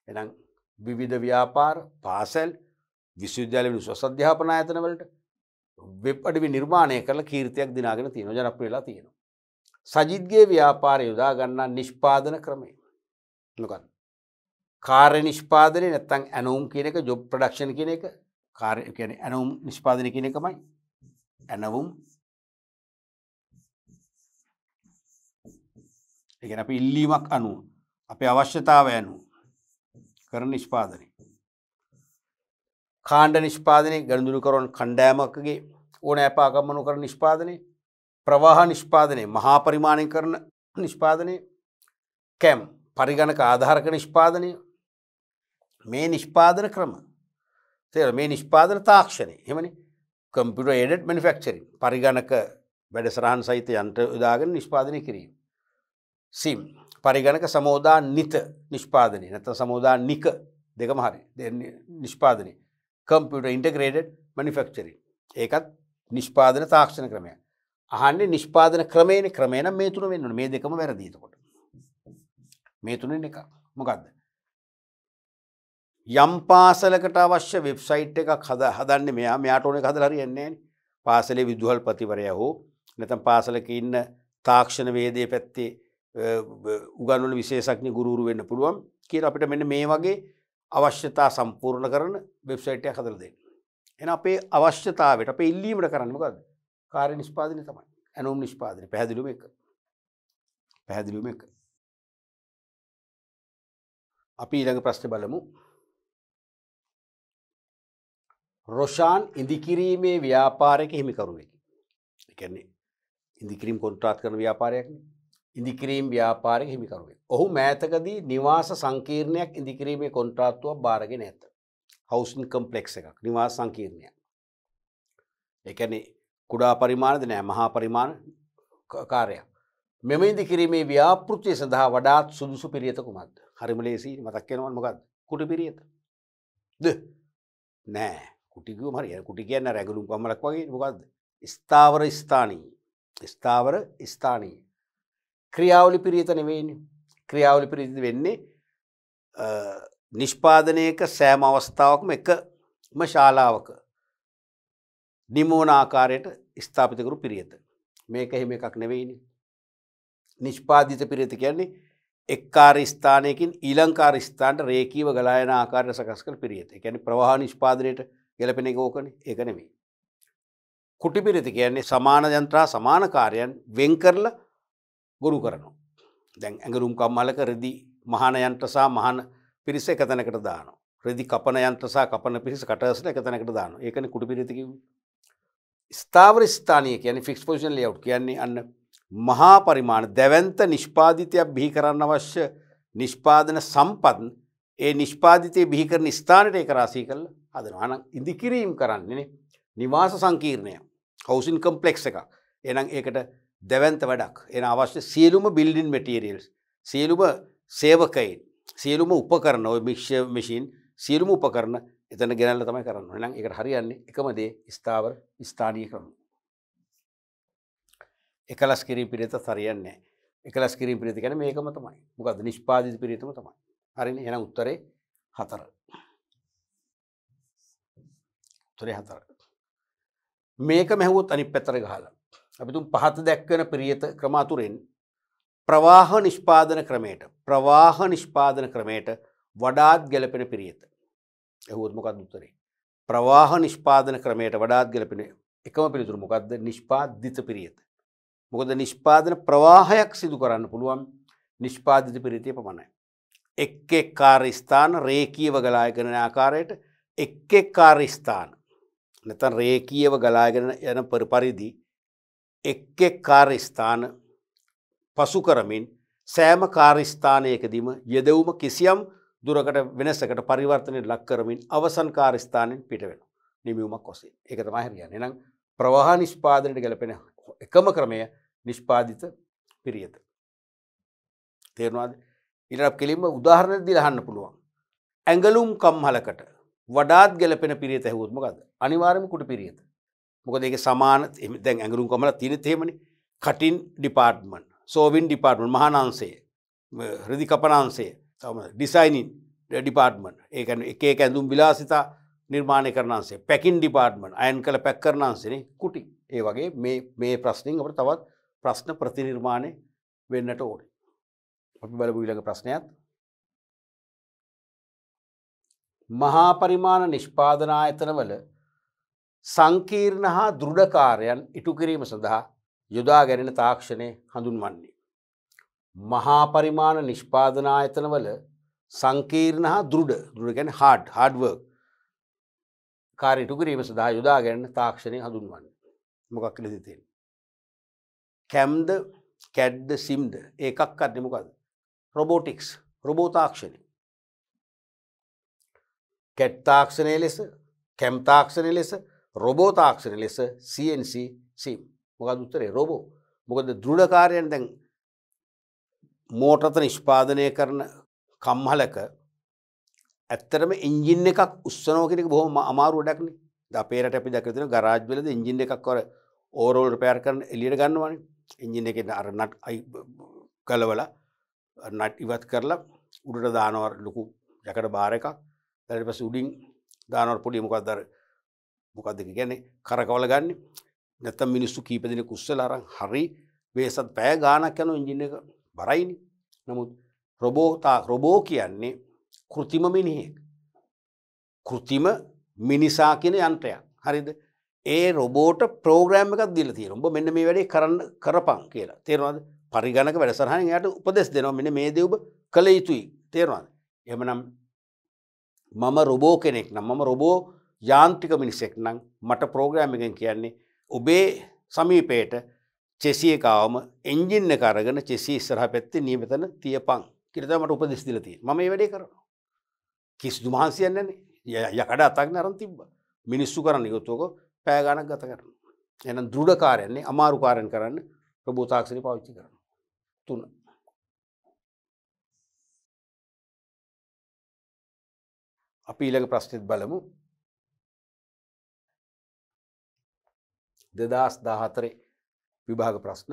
එහෙනම් විවිධ ව්‍යාපාර, පාසල්, විශ්වවිද්‍යාල උසස් අධ්‍යාපන ආයතන වලට වෙබ් අඩවි නිර්මාණය කරලා කීර්තියක් දිනාගෙන තියෙනවා, ජනප්‍රිය වෙලා තියෙනවා. සජිත්ගේ ව්‍යාපාරය යොදා ගන්නා නිෂ්පාදන ක්‍රමය මොකක්ද? කාර්ය නිෂ්පාදනය නැත්නම් ඇනෝම් කියන එක, ජොබ් ප්‍රොඩක්ෂන් කියන එක, කාර්ය කියන්නේ ඇනෝම් නිෂ්පාදනය කියන එකමයි. ඇනෝම් ඒ කියන්නේ අපි ඉල්ලීමක් අනුව අපේ අවශ්‍යතාවය අනුව කරන නිෂ්පාදනය. කාණ්ඩ නිෂ්පාදනය ගනුදෙනු කරන කණ්ඩායමකගේ ඕනෑපාකම් අනුව කරන නිෂ්පාදනය. ප්‍රවාහ නිෂ්පාදනය මහා පරිමාණයෙන් කරන නිෂ්පාදනය. කැම් පරිගණක ආධාරක නිෂ්පාදනය. මේ නිෂ්පාදන ක්‍රම තේරෙනවද? මේ නිෂ්පාදන තාක්ෂණය එහෙමනේ. කම්පියුටර් එඩඩ් මැනුෆැක්චරින් පරිගණක වැඩසටහන් සහිත යන්ත්‍ර යොදාගෙන නිෂ්පාදනය කිරීම. සිම් පරිගණක සමෝදානිත නිෂ්පාදනය නැත්නම් සමෝදානික දෙකම හරි නිෂ්පාදනය. කම්පියුටර් ඉන්ටග්‍රේටඩ් මැනුෆැක්චරින් ඒකත් නිෂ්පාදන තාක්ෂණ ක්‍රමයක්. අහන්නේ නිෂ්පාදන ක්‍රමයනේ. ක්‍රමය නම් මේ තුන වෙන්න ඕනේ. මේ දෙකම වැරදි. එතකොට මේ තුනෙන් එකක් මොකද්ද? යම් පාසලකට අවශ්‍ය වෙබ්සයිට් එකක් හදන්නේ මෙයාට ඕන එක හදලා හරියන්නේ නැහැනේ. පාසලේ විදුහල්පතිවරයා හෝ නැත්නම් පාසලක ඉන්න තාක්ෂණ වේදයේ පැත්තේ උගන්වන විශේෂඥ ගුරුවරු වෙන්න පුළුවන් කියලා අපිට මෙන්න මේ වගේ අවශ්‍යතා සම්පූර්ණ කරන වෙබ්සයිට් එකක් හදලා දෙන්න. එහෙනම් අපේ අවශ්‍යතාවයට අපේ ඉල්ලීමට කරන්නේ මොකද්ද? කාර්ය නිෂ්පාදනය තමයි. ඇනෝම් නිෂ්පාදනය. පැහැදිලිවම එක. පැහැදිලිවම එක. අපි ඊළඟ ප්‍රශ්නේ බලමු. රොෂාන් ඉදිකිරීමේ ව්‍යාපාරයක හිමිකරුවෙක්. ඒ කියන්නේ ඉදිකිරීම කොන්ත්‍රාත් කරන ව්‍යාපාරයක්නේ. ඉදිකිරීම ව්‍යාපාරයක හිමිකරුවෙක්. ඔහු මෑතකදී නිවාස සංකීර්ණයක් ඉදිකිරීමේ කොන්ත්‍රාත්තුවක් බාරගෙන ඇත. හවුසින් කම්ප්ලෙක්ස් එකක්. නිවාස සංකීර්ණයක්. ඒ කියන්නේ කුඩා පරිමාණද නෑ මහා පරිමාණ කාර්යයක්. මෙම ඉදිකිරීමේ ව්‍යාපෘතිය සඳහා වඩාත් සුදුසු පිරියත කුමක්ද? හරිම ලේසි. මතක් වෙනවද මොකද්ද? කුටි පිරියත. නෑ. කුටි කිව්වම හරිය. කුටි කියන්නේ රැගලුම් කම්මලක් වගේ මොකද්ද? ස්ථාවර ස්ථානීය. ස්ථාවර ස්ථානීය. ක්‍රියාවලි පිරියත නෙවෙයිනේ. ක්‍රියාවලි පිරියත වෙන්නේ නිෂ්පාදනයක සෑම අවස්ථාවකම එකම ශාලාවක නිමෝන ආකාරයට ස්ථාපිත කරු පිරියත. මේක එහෙම එකක් නෙවෙයිනේ. නිෂ්පාදිත පිරියත කියන්නේ එක් කාර්ය ස්ථානයකින් ඊළඟ කාර්ය ස්ථානට රේඛීව ගලා යන ආකාරයට සකස් කළ පිරියත. ඒ කියන්නේ ප්‍රවාහ නිෂ්පාදනයට ගැලපෙන එක ඕකනේ. ඒක නෙවෙයි. කුටි පිරියත කියන්නේ සමාන යන්ත්‍ර සමාන කාර්යයන් වෙන් කරලා ගොනු කරනවා. දැන් ඇඟලුම් කම්මලක රෙදි මහාන යන්ත්‍ර සහ මහාන පිරිස එක තැනකට දානවා. රෙදි කපන යන්ත්‍ර සහ කපන පිරිස කටර්ස්ලා එක තැනකට දානවා. ඒකනේ කුටි පිරිත කිව්වේ. ස්ථාවර ස්ථානීය කියන්නේ ෆික්ස් පොසිෂන් ලේඅවුට් කියන්නේ අන්න මහා පරිමාණ දැවැන්ත නිෂ්පාදිතයක් බිහි කරන්න අවශ්‍ය නිෂ්පාදන සම්පත් ඒ නිෂ්පාදිතය බිහි කරන ස්ථානයට ඒක රාශී කරලා හදනවා. අනං ඉදිකිරීම කරන්නේ නිවාස සංකීර්ණය. හවුසින් කම්ප්ලෙක්ස් එකක්. එහෙනම් ඒකට දැවැන්ත වැඩක්. එහෙනම් අවශ්‍ය සියලුම බිල්ඩින් මැටීරියල්ස්, සියලුම සේවකයින්, සියලුම උපකරණ, ඔය මික්සර් මැෂින්, සියලුම උපකරණ එතන ගෙනල්ලා තමයි කරන්න ඕනේ. එහෙනම් ඒකට හරියන්නේ එකම දේ ස්ථාවර ස්ථානීය ක්‍රම. එකලස් කිරීම පිළිවෙත හරියන්නේ නැහැ. එකලස් කිරීම පිළිවෙත කියන්නේ මේකම තමයි. මොකද්ද? නිෂ්පාදිත පිළිවෙතම තමයි. හරිනේ. එහෙනම් උත්තරේ 4. උත්තරේ 4. මේක මැහුවොත් අනිත් පැත්තට ගහලා. අපි තුන් පහත දැක්වෙන පිළිවෙත ක්‍රම අතුරෙන් ප්‍රවාහ නිෂ්පාදන ක්‍රමයට වඩාත් ගැළපෙන පිළිවෙත. එහුවොත් මොකක්ද උත්තරේ? ප්‍රවාහ නිෂ්පාදන ක්‍රමයට වඩාත් ගැළපෙන එකම පිළිතුර මොකක්ද? නිෂ්පාදිත පිළිවෙත. මොකද නිෂ්පාදන ප්‍රවාහයක් සිදු කරන්න පුළුවන් නිෂ්පාදිත පිළිවෙතේ පමණයි. එක් එක් කාර්ය ස්ථාන රේඛීයව ගලාගෙන යන ආකාරයට එක් එක් කාර්ය ස්ථාන නැත්නම් රේඛීයව ගලාගෙන යන පරිදි එක් එක් කාර්ය ස්ථාන පසු කරමින් සෑම කාර්ය ස්ථානයකදීම යෙදවුම කිසියම් දුරකට වෙනසකට පරිවර්තනයට ලක් කරමින් අවසන් කාර්ය ස්ථානයෙන් පිට වෙනවා. නිමියුමක් ඔස්සේ. ඒක තමයි හරියන්නේ. එහෙනම් ප්‍රවාහ නිෂ්පාදනයට ගැලපෙන එකම ක්‍රමය නිෂ්පාදිත පිළිවෙත. තේරුණාද? ඊළඟ කෙලින්ම උදාහරණයක් දීලා අහන්න පුළුවන්. ඇඟලුම් කම්හලකට වඩාත් ගැලපෙන පිළිවෙත ඇහුවොත් මොකද්ද? අනිවාර්යයෙන්ම කුඩු පිළිවෙත. මොකද ඒකේ සමාන දැන් ඇඟලුම් කම්හල තියෙන තේමනේ. කටින් ඩිපාර්ට්මන්ට්, සෝවින් ඩිපාර්ට්මන්ට්, මහානාංශය, හෘදි කපනාංශය, ඩිසයිනින් ඩිපාර්ට්මන්ට්. ඒ කියන්නේ එක එක ඇඳුම් විලාසිතා නිර්මාණය කරන අංශය, පැකින් ඩිපාර්ට්මන්ට්, අයන් කළ පැක් කරන අංශනේ කුටි. ඒ වගේ මේ ප්‍රශ්نين අපිට තවත් ප්‍රශ්න ප්‍රතිනිර්මාණය වෙන්නට ඕනේ. අපි බලමු ඊළඟ ප්‍රශ්නයත්. මහා පරිමාණ නිෂ්පාදන ආයතනවල සංකීර්ණ හා දෘඪ කාර්යයන් ඉටු කිරීම සඳහා යොදා ගැනෙන තාක්ෂණය හඳුන්වන්නේ. මහා පරිමාණ නිෂ්පාදන ආයතනවල සංකීර්ණ හා දෘಢ කියන්නේ hard work කාර්ය ඉටු කිරීම සඳහා යොදා ගැනෙන තාක්ෂණය හඳුන්වන්නේ. මොකක් කියලාද තියෙන්නේ? CAMද, CADද, SIMද ඒකක් අන්නේ මොකද්ද? robotics, රොබෝ තාක්ෂණය. CAD තාක්ෂණය ලෙස, CAM තාක්ෂණය ලෙස, රොබෝ තාක්ෂණය ලෙස CNC, SIM. මොකක්ද උත්තරේ? රොබෝ. මොකද දෘಢ කාර්යයන් දැන් මෝටරත නිෂ්පාදනය කරන කම්හලක ඇත්තටම එන්ජින් එකක් උස්සනවා කියන එක බොහොම අමාරු වැඩක් නේ. දැන් අපේ රට අපි දැකලා තියෙනවා ගරාජ් වලදී එන්ජින් එකක් අර ඕවර්ෝල් රිපෙයාර් කරන එළියට ගන්නවානේ. එන්ජින් එකේ අර නට් ගලවලා නට් ඉවත් කරලා උඩට දානවා ලොකු යකඩ බාර් එකක්. ඊට පස්සේ උඩින් දානවා පොඩි මොකද්ද කියන්නේ කරකවල ගන්න. නැත්තම් මිනිස්සු කීප දෙනෙක් උස්සලා අරන් හරි වේසත් පැය ගාණක් යන එන්ජින් එක බරයිනේ. නමුත් රොබෝ කියන්නේ කෘතිම මිනිහෙක්. කෘතිම මිනිසා කියන යන්ත්‍රයක්. හරිද? ඒ රොබෝට ප්‍රෝග්‍රෑම් එකක් දීලා තියෙනවා. උඹ මෙන්න මේ වැඩේ කරපන් කියලා. තේරුණාද? පරිගණක වැඩසටහනෙන් එයාට උපදෙස් දෙනවා. මෙන්න මේ දේ ඔබ කළ යුතුයි. තේරුණාද? එහෙමනම් මම රොබෝ කෙනෙක් නම් මම රොබෝ යාන්ත්‍රික මිනිසෙක් නම් මට ප්‍රෝග්‍රෑම් එකෙන් කියන්නේ ඔබේ සමීපයට චෙසි එක ආවම එන්ජින් එක අරගෙන චෙසි ඉස්සරහා පැත්තේ නියමතන තියපන් කියලා තමයි මට උපදෙස් දීලා තියෙන්නේ. මම මේ වැඩේ කරනවා. කිසිදු මහන්සියක් නැන්නේ. යකඩ අතක් නරන් තිබ්බා. මිනිස්සු කරන්නේ යොතෝක පැය ගණක් ගත කරනවා. එහෙනම් දෘඪ කාර්යන්නේ අමාරු කාර්යයන් කරන්න රොබෝ තාක්ෂණය පාවිච්චි කරනවා. 3. අපි ඊළඟ ප්‍රශ්නෙත් බලමු. 2014 විභාග ප්‍රශ්න.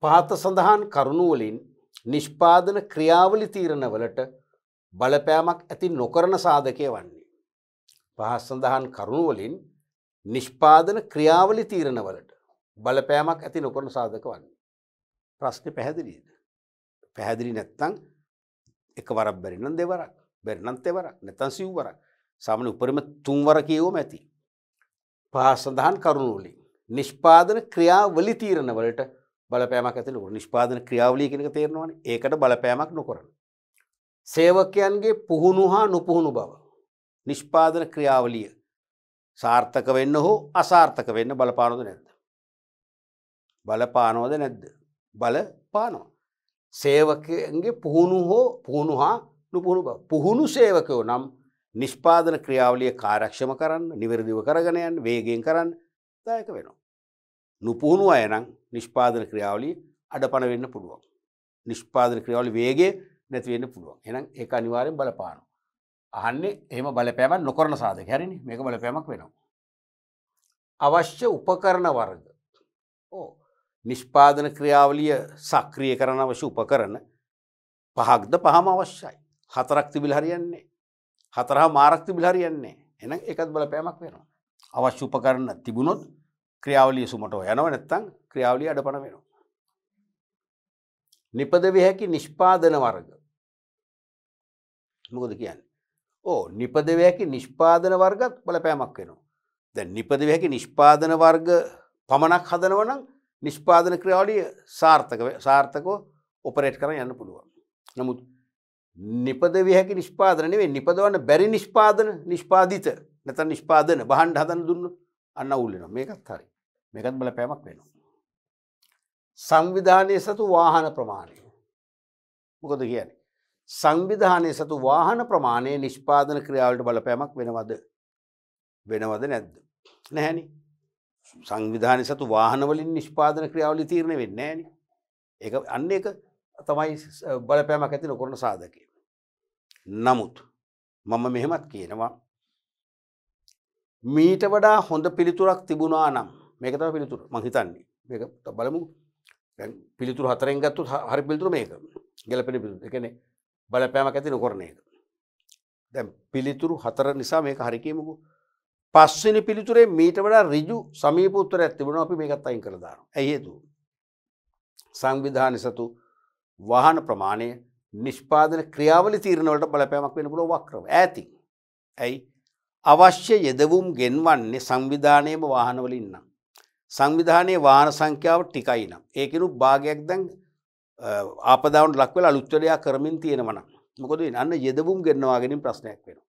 පහත සඳහන් කරුණු වලින් නිෂ්පාදන ක්‍රියාවලි තීරණවලට බලපෑමක් ඇති නොකරන සාධකය වන්නේ. පහත සඳහන් කරුණු වලින් නිෂ්පාදන ක්‍රියාවලි තීරණවලට බලපෑමක් ඇති නොකරන සාධක වන්නේ. ප්‍රශ්නේ පැහැදිලිද? පැහැදිලි නැත්නම් එකවරක් බැරි නම් දෙවරක්, බැරි නම් තෙවරක්, නැත්නම් සිව්වරක්. සාමාන්‍ය උපරිම 3 වර කියවම ඇති. පහත සඳහන් කරුණු වලින් නිෂ්පාදන ක්‍රියාවලි තීරණවලට බලපෑමක් ඇති නොකරන. නිෂ්පාදන ක්‍රියාවලිය කියන එක තේරෙනවනේ. ඒකට බලපෑමක් නොකරන. සේවකයන්ගේ පුහුණු හා නොපුහුණු බව. නිෂ්පාදන ක්‍රියාවලිය සාර්ථක වෙන්න හෝ අසාර්ථක වෙන්න බලපානවද නැද්ද? බලපානවද නැද්ද? බලපානවා. සේවකයන්ගේ පුහුණු හා නොපුහුණු බව. පුහුණු සේවකයෝ නම් නිෂ්පාදන ක්‍රියාවලිය කාර්යක්ෂම කරන්න, නිවැරදිව කරගෙන යන්න, වේගයෙන් කරන්න, දායක වෙනවා. නුපුහුණු අය නම් නිෂ්පාදන ක්‍රියාවලිය අඩපණ වෙන්න පුළුවන්. නිෂ්පාදන ක්‍රියාවලිය වේගය නැති වෙන්න පුළුවන්. එහෙනම් ඒක අනිවාර්යෙන් බලපානවා. අහන්නේ එහෙම බලපෑමක් නොකරන සාධක. හරිනේ. මේක බලපෑමක් වෙනවා. අවශ්‍ය උපකරණ වර්ග. ඕ නිෂ්පාදන ක්‍රියාවලිය සක්‍රිය කරන අවශ්‍ය උපකරණ 5ක්ද 5ම අවශ්‍යයි. 4ක් තිබිලා හරියන්නේ. 4 මාරක් තිබිලා හරියන්නේ. එහෙනම් ඒකත් බලපෑමක් වෙනවා. අවශ්‍ය උපකරණ තිබුණොත් ක්‍රියාවලිය සුමටව යනවා නැත්නම් ක්‍රියාවලිය අඩපණ වෙනවා. නිපද විය හැකි නිෂ්පාදන වර්ග. මොකද කියන්නේ? නිපද විය හැකි නිෂ්පාදන වර්ගත් බලපෑමක් වෙනවා. දැන් නිපද විය හැකි නිෂ්පාදන වර්ග පමණක් හදනවා නම් නිෂ්පාදන ක්‍රියාවලිය සාර්ථකව ඔපරේට් කරන්න යන්න පුළුවන්. නමුත් නිපද විය හැකි නිෂ්පාදන නෙවෙයි නිපදවන්න බැරි නිෂ්පාදිත නැත්නම් නිෂ්පාදන බහන්න හදන්න දුන්නොත් අන්න අවුල් වෙනවා. මේකත් හරි. මේකත් බලපෑමක් වෙනවා. සංවිධානයේ සතු වාහන ප්‍රමාණය. මොකද කියන්නේ? සංවිධානයේ සතු වාහන ප්‍රමාණය නිෂ්පාදන ක්‍රියාවලට බලපෑමක් වෙනවද? වෙනවද නැද්ද? නැහැනේ. සංවිධානයේ සතු වාහන වලින් නිෂ්පාදන ක්‍රියාවලිය තීරණය වෙන්නේ නැහැනේ. ඒක අන්න ඒක තමයි බලපෑමක් ඇති නොකරන සාධකය. නමුත් මම මෙහෙමත් කියනවා මීට වඩා හොඳ පිළිතුරක් තිබුණා නම් මේක තමයි පිළිතුර මං හිතන්නේ. මේක බලමු. දැන් පිළිතුරු 4න් ගත්තොත් හරි පිළිතුර මේක. ගැළපෙන පිළිතුර. ඒ කියන්නේ බලපෑමක් ඇති නොකරන එක. දැන් පිළිතුරු 4 නිසා මේක හරි කියමුකෝ. පස්වෙනි පිළිතුරේ මීට වඩා ඍජු සමීප උත්තරයක් තිබුණා අපි මේකත් අයින් කරලා දානවා. ඇයි හේතුව? සංවිධානය සතු වාහන ප්‍රමාණය නිෂ්පාදන ක්‍රියාවලි තීරණ වලට බලපෑමක් වෙන්න පුළුවන් වක්‍රව. ඈතින්. ඇයි? අවශ්‍ය යෙදවුම් ගෙන්වන්නේ සංවිධානයේම වාහන වලින් නම්. සංවිධානයේ වාහන සංඛ්‍යාව ටිකයි නම්. ඒකිනුත් භාගයක් දැන් ආපදාවන්ට ලක් වෙලා අලුත් වැඩයක් කරමින් තියෙනවා නම්. මොකද වෙන්නේ? අන්න යෙදවුම් ගෙන්නවා ගැනීම ප්‍රශ්නයක් වෙනවා.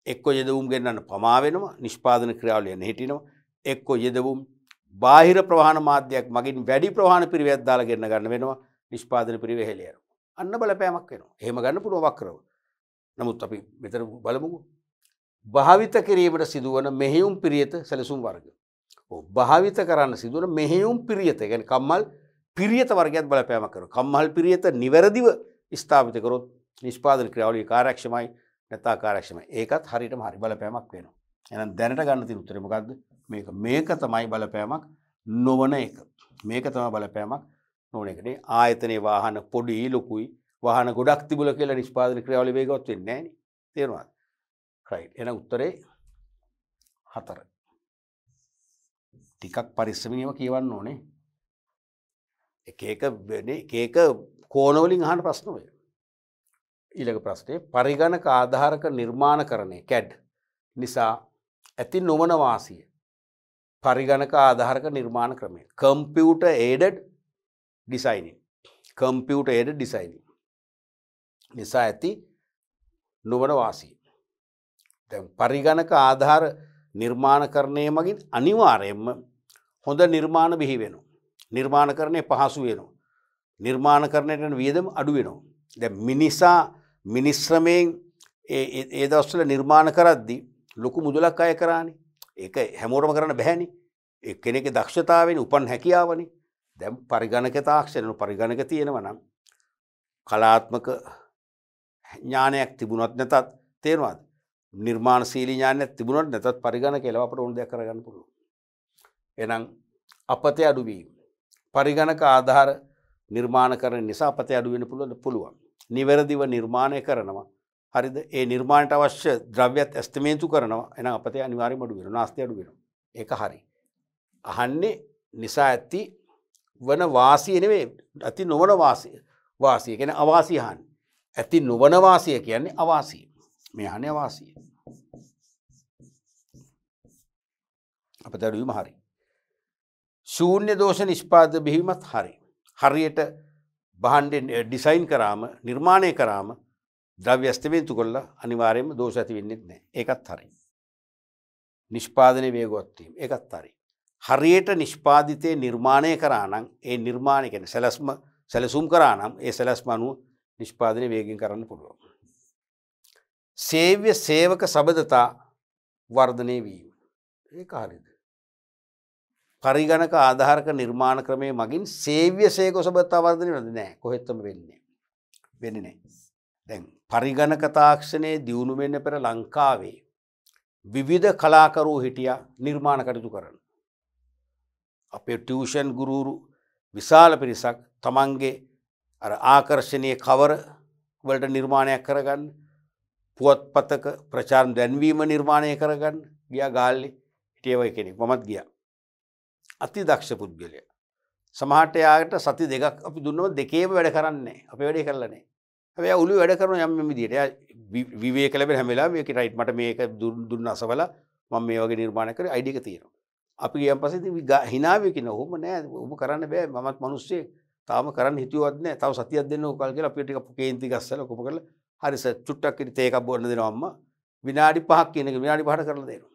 එක්ක යෙදවුම් ගෙන්නන්න පමා වෙනවා නිෂ්පාදන ක්‍රියාවලිය නැහිටිනවා. එක්ක යෙදවුම් බාහිර ප්‍රවාහන මාධ්‍යයක් මගින් වැඩි ප්‍රවාහන පිරිවැයක් දාලා ගෙන්න ගන්න වෙනවා. නිෂ්පාදන පිරිවෙ හෙලියනවා. අන්න බලපෑමක් වෙනවා. එහෙම ගන්න පුළුවන් වක්‍රව. නමුත් අපි මෙතන බලමුකෝ. භාවිත කිරීමට සිදුවන මෙහෙයුම් පිරියත සැලසුම් වර්ග. භාවිත කරන්න සිදුවන මෙහෙයුම් පිරියත. ඒ කියන්නේ කම්මල් පිරියත වර්ගයක් බලපෑමක් කරනවා. කම්මල් පිරියත නිවැරදිව ස්ථාපිත කරොත් නිෂ්පාදන ක්‍රියාවලිය කාර්යක්ෂමයි නැත්නම් අකාර්යක්ෂමයි. ඒකත් හරියටම හරි බලපෑමක් වෙනවා. එහෙනම් දැනට ගන්න තියෙන උත්තරේ මොකද්ද? මේක තමයි බලපෑමක් නොවන එක. මේක තමයි බලපෑමක් නොවන එකනේ. ආයතනයේ වාහන පොඩි ලොකුයි වාහන ගොඩක් තිබුණා කියලා නිෂ්පාදන ක්‍රියාවලිය වේගවත් වෙන්නේ නැහැ නේ. තේරුණාද? right. එහෙනම් උත්තරේ 4. ටිකක් පරිස්සමින්ව කියවන්න ඕනේ. එක කෝණ වලින් අහන ප්‍රශ්න ඔය. ඊළඟ ප්‍රශ්නේ පරිගණක ආධාරක නිර්මාණකරණය CAD නිසා ඇති නොවන වාසිය. පරිගණක ආධාරක නිර්මාණ ක්‍රමය. computer aided designing. computer aided designing නිසා ඇති නොවන වාසිය. දැන් පරිගණක ආධාර නිර්මාණකරණය මගින් අනිවාර්යයෙන්ම හොඳ නිර්මාණ බිහි වෙනවා. නිර්මාණකරණය පහසු වෙනවා. නිර්මාණකරණයට යන වියදම අඩු වෙනවා. දැන් මිනිස් ශ්‍රමයෙන් ඒ දවස්වල නිර්මාණ කරද්දී ලොකු මුදලක් අය කරානේ. ඒක හැමෝටම කරන්න බෑනේ. ඒ කෙනෙක්ගේ දක්ෂතාවයෙන් උපන් හැකියාවනේ. දැන් පරිගණක තාක්ෂණ පරිගණක තියෙනවා නම් කලාත්මක ඥානයක් තිබුණත් නැතත් තේරෙනවද? නිර්මාණශීලී ඥානයක් තිබුණත් නැතත් පරිගණක එලව අපට ඕන දෙයක් කරගන්න පුළුවන්. එහෙනම් අපතේ අඩුවීම. පරිගණක ආධාර නිර්මාණකරණ නිසා අපතේ අඩු වෙන්න පුළුවන්. නිවැරදිව නිර්මාණය කරනවා. හරිද? ඒ නිර්මාණයට අවශ්‍ය ද්‍රව්‍යත් ඇස්තමේන්තු කරනවා. එහෙනම් අපතේ අනිවාර්යයෙන්ම අඩු වෙනවා. නාස්තිය අඩු වෙනවා. ඒක හරි. අහන්නේ නිසා ඇති වන වාසිය නෙවෙයි ඇති නොවන වාසිය. වාසිය කියන්නේ අවාසිය අහන්නේ. ඇති නොවන වාසිය කියන්නේ අවාසිය. මේ අහන්නේ අවාසිය. අපතේ අඩුවීම හරි. ශූන්‍ය දෝෂ නිෂ්පාදක බිහිවීමත් හරි. හරියට භාණ්ඩේ ඩිසයින් කරාම නිර්මාණය කරාම ද්‍රව්‍ය ඇස්තමේන්තු කළා අනිවාර්යයෙන්ම දෝෂ ඇති වෙන්නේ නැහැ. ඒකත් හරි. නිෂ්පාදනයේ වේගවත් වීම ඒකත් හරි. හරියට නිෂ්පාදිතේ නිර්මාණය කරා නම් ඒ නිර්මාණය කියන්නේ සැලසුම් කරා නම් ඒ සැලැස්ම අනුව නිෂ්පාදනය වේගයෙන් කරන්න පුළුවන්. සේව්‍ය සේවක සබඳතා වර්ධනය වීම. ඒක හරියද? පරිගණක ආධාරක නිර්මාණ ක්‍රමයේ මගින් සේව්‍ය සේකෝසබතා වර්ධනය වෙන්නේ නැහැ. කොහෙත්ම වෙන්නේ නැහැ. දැන් පරිගණක තාක්ෂණයේ දියුණු වෙන්න පෙර ලංකාවේ විවිධ කලාකරුවෝ හිටියා නිර්මාණ කටයුතු කරන. අපේ ටියුෂන් ගුරුවරු විශාල පිරිසක් තමන්ගේ අර ආකර්ශනීය කවර වලට නිර්මාණයක් කරගන්න, පුවත්පතක ප්‍රචාරණ දැන්වීම නිර්මාණය කරගන්න ගියා ගාල්ලේ හිටිය වගේ කෙනෙක්. මමත් ගියා. අති දක්ෂ පුද්ගලයා. සමහරට යාට සති දෙකක් අපි දුන්නම දෙකේම වැඩ කරන්නේ නැහැ. අපේ වැඩේ කරලා නැහැ. හැබැයි ඔළුව වැඩ කරන යම් විදියට. එයා විවේක ලැබෙන හැම වෙලාවෙම මේක රයිට් මට මේක දුන්න අසවලා මම මේ වගේ නිර්මාණයක් කරේ අයිඩියා එක තියෙනවා. අපි ගියන් පස්සේ ඉතින් හිනාවේ කියන ඔහොම නෑ ඔබ කරන්න බෑ මමත් මිනිස්සෙක් තාම කරන්න හිතුවත් නෑ තව සතියක් දෙන්න ඕක කියලා අපි ටික කේන්ති ගස්සලා කොප කරලා හරි සර් චුට්ටක් ඉතින් තේ එකක් බොන්න දෙනවා අම්මා විනාඩි 5ක් කියන එක විනාඩි 5කට කරලා දෙනවා.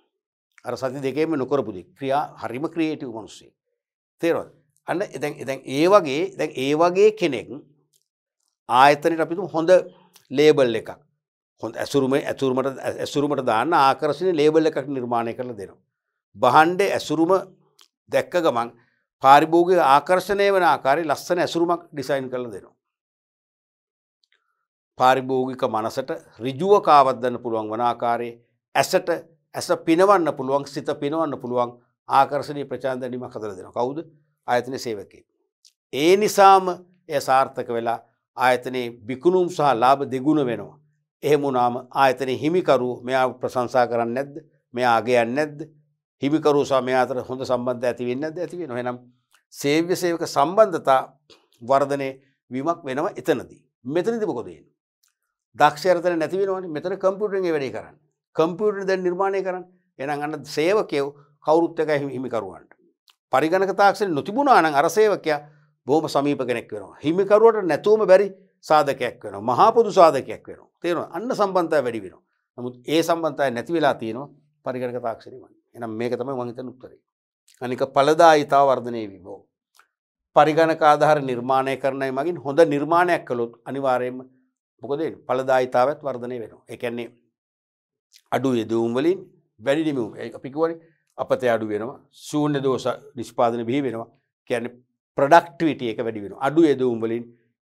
අර සති දෙකේම නොකරපු දෙයක්. ක්‍රියා හරිම ක්‍රියේටිව් මිනිස්සෙක්. තේරෙනවද? අන්න දැන් ඒ වගේ කෙනෙක් ආයතනෙට අපි හොඳ ලේබල් එකක් හොඳ ඇසුරුමට දාන්න ආකර්ෂණීය ලේබල් එකක් නිර්මාණය කරලා දෙනවා. බහන්ඩේ ඇසුරුම දැක්ක ගමන් පාරිභෝගික ආකර්ෂණය වෙන ආකාරයේ ලස්සන ඇසුරුමක් ඩිසයින් කරලා දෙනවා. පාරිභෝගික මනසට ඍජුව කාවද්දන්න පුළුවන් වන ආකාරයේ ඇස පිනවන්න පුළුවන්, සිත පිනවන්න පුළුවන් ආකර්ෂණීය ප්‍රචාර දැනීමක් හදලා දෙනවා. කවුද? ආයතනයේ සේවකයෙක්. ඒ නිසාම එය සාර්ථක වෙලා ආයතනයේ විකුණුම් සහ ලාභ දෙගුණ වෙනවා. එහෙම වුණාම ආයතනයේ හිමිකරුවෝ මෙයා ප්‍රශංසා කරන්නේ නැද්ද? මෙයා අගයන්නේ නැද්ද? හිමිකරුවෝ සහ මෙයා අතර හොඳ සම්බන්ධය ඇති වෙන්නේ නැද්ද? ඇති වෙනවා. එහෙනම් සේව්‍ය සේවක සම්බන්ධතා වර්ධනය වීමක් වෙනවා එතනදී. මෙතනදී මොකද වෙන්නේ? දක්ෂයරතන නැති වෙනවනේ. මෙතන කම්පියුටරෙන් ඒ වැඩේ කරන්නේ. කම්පියුටර් දැන් නිර්මාණය කරන්නේ. එහෙනම් අන්න සේවකයෝ කවුරුත් එකයි හිමිකරුවන්ට. පරිගණක තාක්ෂණය නොතිබුණා නම් අර සේවකයා බොහොම සමීප කෙනෙක් වෙනවා. හිමිකරුවට නැතුවම බැරි සාධකයක් වෙනවා. මහා පොදු සාධකයක් වෙනවා. තේරෙනවද? අන්න සම්බන්ධතාවය වැඩි වෙනවා. නමුත් ඒ සම්බන්ධතාවය නැති වෙලා තියෙනවා පරිගණක තාක්ෂණය වලින්. එහෙනම් මේක තමයි මම හිතන උත්තරේ. අනික ඵලදායීතාව වර්ධනය වීම. පරිගණක ආධාර නිර්මාණය කරනයි මගින් හොඳ නිර්මාණයක් කළොත් අනිවාර්යයෙන්ම මොකද වෙන්නේ? ඵලදායීතාවයත් වර්ධනය වෙනවා. ඒ කියන්නේ අඩු යෙදවුම් වලින් වැඩි නිමවුම්. අපි කියවනේ අපතේ අඩු වෙනවා. ශූන්‍ය දෝෂ නිෂ්පාදනය බිහි වෙනවා. කියන්නේ ප්‍රොඩක්ටිවිටි එක වැඩි වෙනවා. අඩු යෙදවුම් වලින්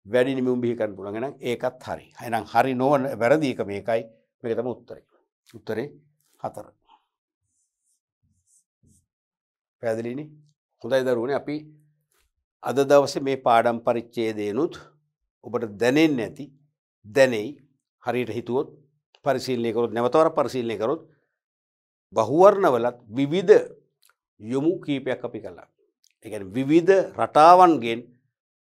වැඩි නිමවුම් බිහි කරන්න පුළුවන්. එහෙනම් ඒකත් හරි. එහෙනම් හරි නොවන වැරදි එක මේකයි. මේක තමයි උත්තරේ. උත්තරේ 4. පැහැදිලිනේ? හොඳයි දරුවනේ අපි අද දවසේ මේ පාඩම් පරිච්ඡේදයනුත් ඔබට දැනෙන්නේ නැති දැනෙයි හරියට හිතුවොත් පරිශීලනය කරොත් නැවතවර පරිශීලනය කරොත් බහුවර්ණවලත් විවිධ යොමු කීපයක් අපි කළා. ඒ කියන්නේ විවිධ රටාවන්ගෙන්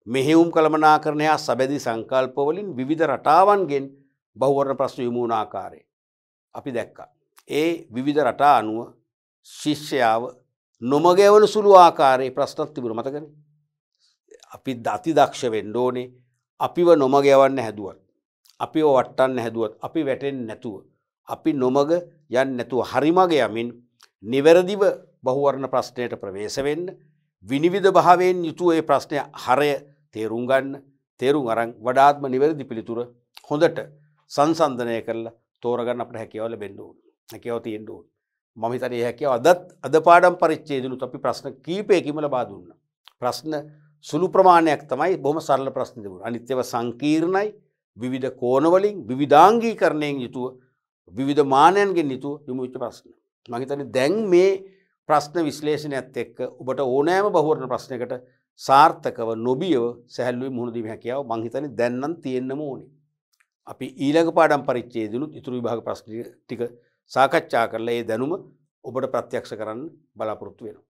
මෙහෙයුම් කළමනාකරණය හා සබැඳි සංකල්ප වලින් විවිධ රටාවන්ගෙන් බහුවර්ණ ප්‍රශ්න යොමු වන ආකාරය අපි දැක්කා. ඒ විවිධ රටා අනුව ශිෂ්‍යයාව නොමගයවන සුළු ආකාරයේ ප්‍රශ්නක් තිබුණා මතකනේ. අපි අති දක්ෂ වෙන්න ඕනේ. අපිව නොමග යවන්න හැදුවත්, අපිව වටන්න හැදුවත්, අපි වැටෙන්නේ නැතුව, අපි නොමග යන්නේ නැතුව හරිමග යමින් නිවැරදිව බහුවර්ණ ප්‍රශ්නයට ප්‍රවේශ වෙන්න, විනිවිද භාවයෙන් යුතුව ඒ ප්‍රශ්නය හරය තේරුම් ගන්න, තේරුම් අරන් වඩාත්ම නිවැරදි පිළිතුර හොඳට සංසන්දනය කරලා තෝරගන්න අපිට හැකියාව ලැබෙන්න ඕනේ. හැකියාව තියෙන්න ඕනේ. මම හිතන්නේ මේ හැකියාව අද පාඩම් පරිච්ඡේදනුත් අපි ප්‍රශ්න කීපයකින්ම ලබා දුන්නා. ප්‍රශ්න සුළු ප්‍රමාණයක් තමයි බොහොම සරල ප්‍රශ්න තිබුණා. අනිත් ඒවා සංකීර්ණයි, විවිධ කෝණ වලින් විවිධාංගීකරණයෙන් යුතුව, විවිධ මානයන්ගෙන් යුතුව යොමු වෙච්ච ප්‍රශ්න. මම හිතන්නේ දැන් මේ ප්‍රශ්න විශ්ලේෂණයත් එක්ක ඔබට ඕනෑම බහුවර්ණ ප්‍රශ්නයකට සාර්ථකව නොබියව සැහැල්ලුවෙන් මුහුණ දීම හැකියාව මම හිතන්නේ දැන් නම් තියෙන්නම ඕනේ. අපි ඊළඟ පාඩම් පරිච්ඡේදනුත් ඉතුරු විභාග ප්‍රශ්න ටික සාකච්ඡා කරලා ඒ දැනුම ඔබට ප්‍රත්‍යක්ෂ කරන්න බලාපොරොත්තු වෙනවා.